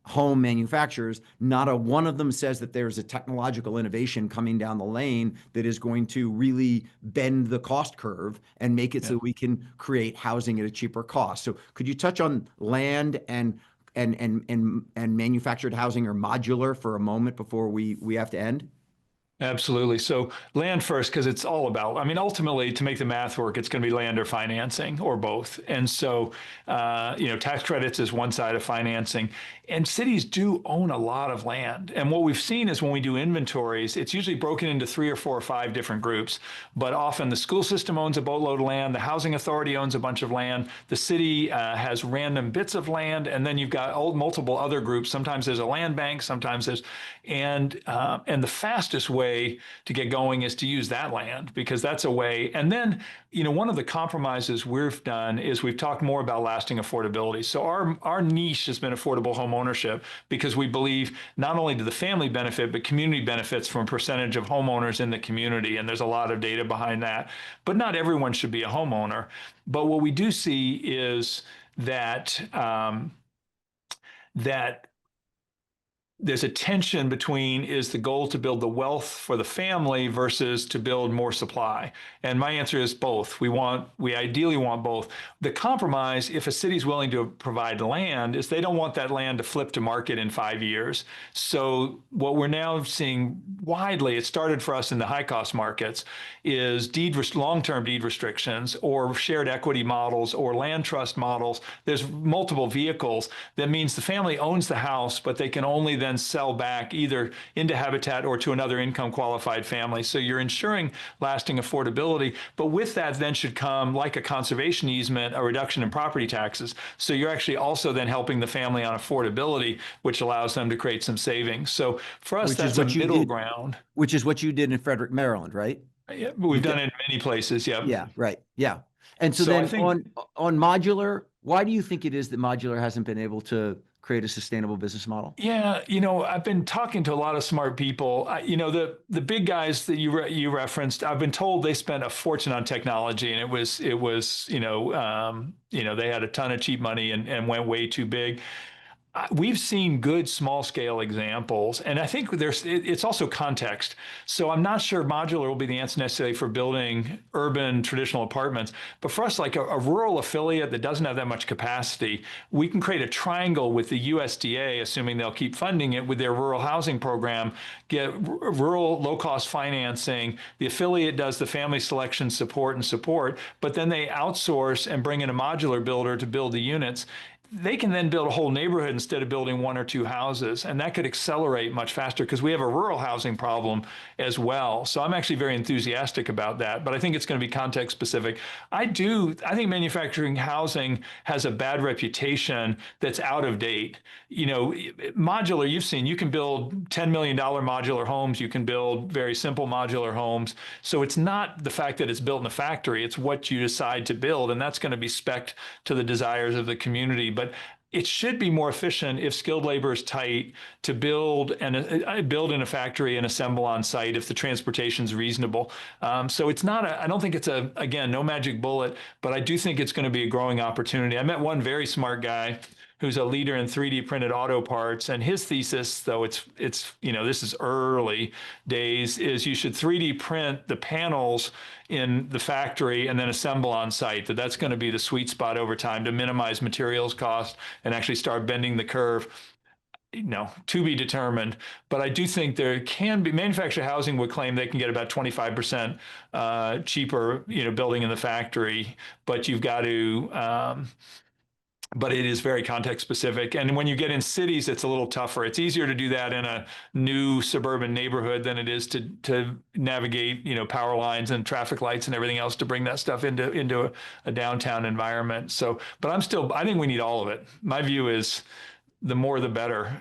home manufacturers, not a one of them says that there's a technological innovation coming down the lane that is going to really bend the cost curve and make it so Yeah. that we can create housing at a cheaper cost. So could you touch on land and manufactured housing or modular for a moment before we have to end? Absolutely. So land first, because it's all about, I mean, ultimately to make the math work, it's going to be land or financing or both. And so, tax credits is one side of financing, and cities do own a lot of land. And what we've seen is when we do inventories, it's usually broken into 3 or 4 or 5 different groups, but often the school system owns a boatload of land. The housing authority owns a bunch of land. The city has random bits of land. And then you've got multiple other groups. Sometimes there's a land bank, sometimes there's, and the fastest way to get going is to use that land, because that's a way. And then, one of the compromises we've done is we've talked more about lasting affordability. So our niche has been affordable home ownership, because we believe not only do the family benefit, but community benefits from a percentage of homeowners in the community. And there's a lot of data behind that. But not everyone should be a homeowner. But what we do see is that that there's a tension between, is the goal to build the wealth for the family versus to build more supply? And my answer is both. We ideally want both. The compromise, if a city's willing to provide land, is they don't want that land to flip to market in 5 years. So what we're now seeing widely, it started for us in the high cost markets, is long-term deed restrictions or shared equity models or land trust models. There's multiple vehicles. That means the family owns the house, but they can only then sell back either into Habitat or to another income qualified family. So you're ensuring lasting affordability, but with that then should come, like a conservation easement, a reduction in property taxes. So you're actually also then helping the family on affordability, which allows them to create some savings. So for us, that's a middle ground. Which is what you did in Frederick, Maryland, right? Yeah, we've done it in many places. Yep. Yeah, right. Yeah. And so So I then think, on modular, why do you think it is that modular hasn't been able to create a sustainable business model? yeah, I've been talking to a lot of smart people. The big guys that you referenced, I've been told they spent a fortune on technology, and it was they had a ton of cheap money and went way too big. We've seen good small scale examples, and I think it's also context. So I'm not sure modular will be the answer necessarily for building urban traditional apartments, but for us, like a rural affiliate that doesn't have that much capacity, we can create a triangle with the USDA, assuming they'll keep funding it with their rural housing program, get rural low cost financing. The affiliate does the family selection support, but then they outsource and bring in a modular builder to build the units. They can then build a whole neighborhood instead of building one or two houses. And that could accelerate much faster because we have a rural housing problem as well. So I'm actually very enthusiastic about that, but I think it's going to be context specific. I think manufacturing housing has a bad reputation that's out of date. Modular, you've seen, you can build $10 million modular homes. You can build very simple modular homes. So it's not the fact that it's built in a factory, it's what you decide to build. And that's going to be spec'd to the desires of the community. But it should be more efficient if skilled labor is tight to build in a factory and assemble on site if the transportation is reasonable. So it's not I don't think it's again, no magic bullet, but I do think it's going to be a growing opportunity. I met one very smart guy who's a leader in 3D printed auto parts. And his thesis, though it's this is early days, is you should 3D print the panels in the factory and then assemble on site. That's going to be the sweet spot over time to minimize materials cost and actually start bending the curve. To be determined, but I do think there can be. Manufactured housing would claim they can get about 25% cheaper, building in the factory, but you've got to but it is very context specific. And when you get in cities, it's a little tougher. It's easier to do that in a new suburban neighborhood than it is to navigate, power lines and traffic lights and everything else to bring that stuff into a downtown environment. So, but I think we need all of it. My view is the more the better.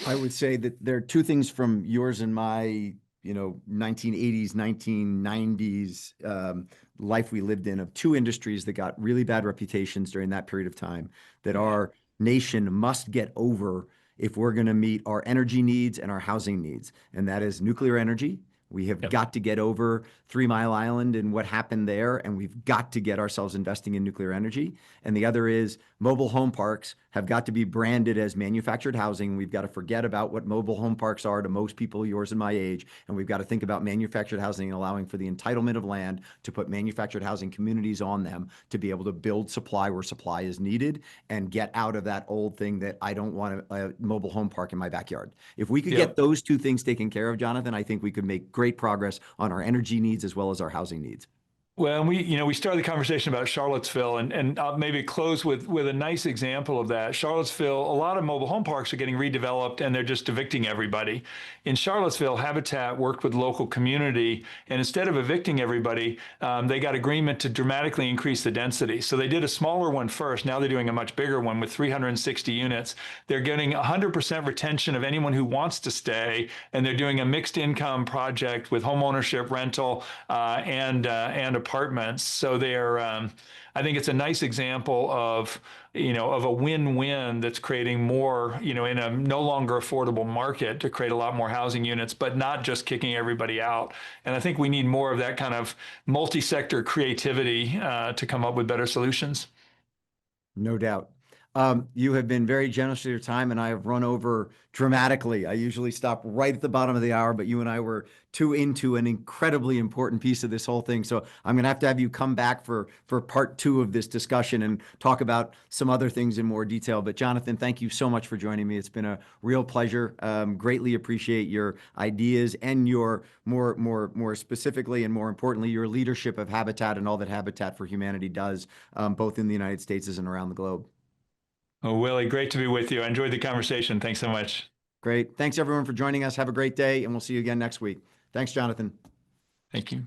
I would say that there are two things from yours and my 1980s, 1990s life we lived in, of two industries that got really bad reputations during that period of time that our nation must get over if we're going to meet our energy needs and our housing needs. And that is nuclear energy. We have got to get over 3 Mile Island and what happened there, and we've got to get ourselves investing in nuclear energy. And the other is mobile home parks have got to be branded as manufactured housing. We've got to forget about what mobile home parks are to most people yours and my age, and we've got to think about manufactured housing and allowing for the entitlement of land to put manufactured housing communities on them to be able to build supply where supply is needed and get out of that old thing that I don't want a mobile home park in my backyard. If we could get those two things taken care of, Jonathan, I think we could make great progress on our energy needs as well as our housing needs. Well, we started the conversation about Charlottesville, and I'll maybe close with a nice example of that. Charlottesville, a lot of mobile home parks are getting redeveloped, and they're just evicting everybody. In Charlottesville, Habitat worked with local community, and instead of evicting everybody, they got agreement to dramatically increase the density. So they did a smaller one first. Now they're doing a much bigger one with 360 units. They're getting 100% retention of anyone who wants to stay, and they're doing a mixed income project with home ownership, rental, and apartments. So they're, I think it's a nice example of, of a win-win that's creating more, in a no longer affordable market to create a lot more housing units, but not just kicking everybody out. And I think we need more of that kind of multi-sector creativity to come up with better solutions. No doubt. You have been very generous with your time, and I have run over dramatically. I usually stop right at the bottom of the hour, but you and I were too into an incredibly important piece of this whole thing. So I'm going to have you come back for part 2 of this discussion and talk about some other things in more detail. But Jonathan, thank you so much for joining me. It's been a real pleasure. Greatly appreciate your ideas and your more specifically and more importantly, your leadership of Habitat and all that Habitat for Humanity does, both in the United States and around the globe. Oh, Willie, great to be with you. I enjoyed the conversation. Thanks so much. Great. Thanks, everyone, for joining us. Have a great day, and we'll see you again next week. Thanks, Jonathan. Thank you.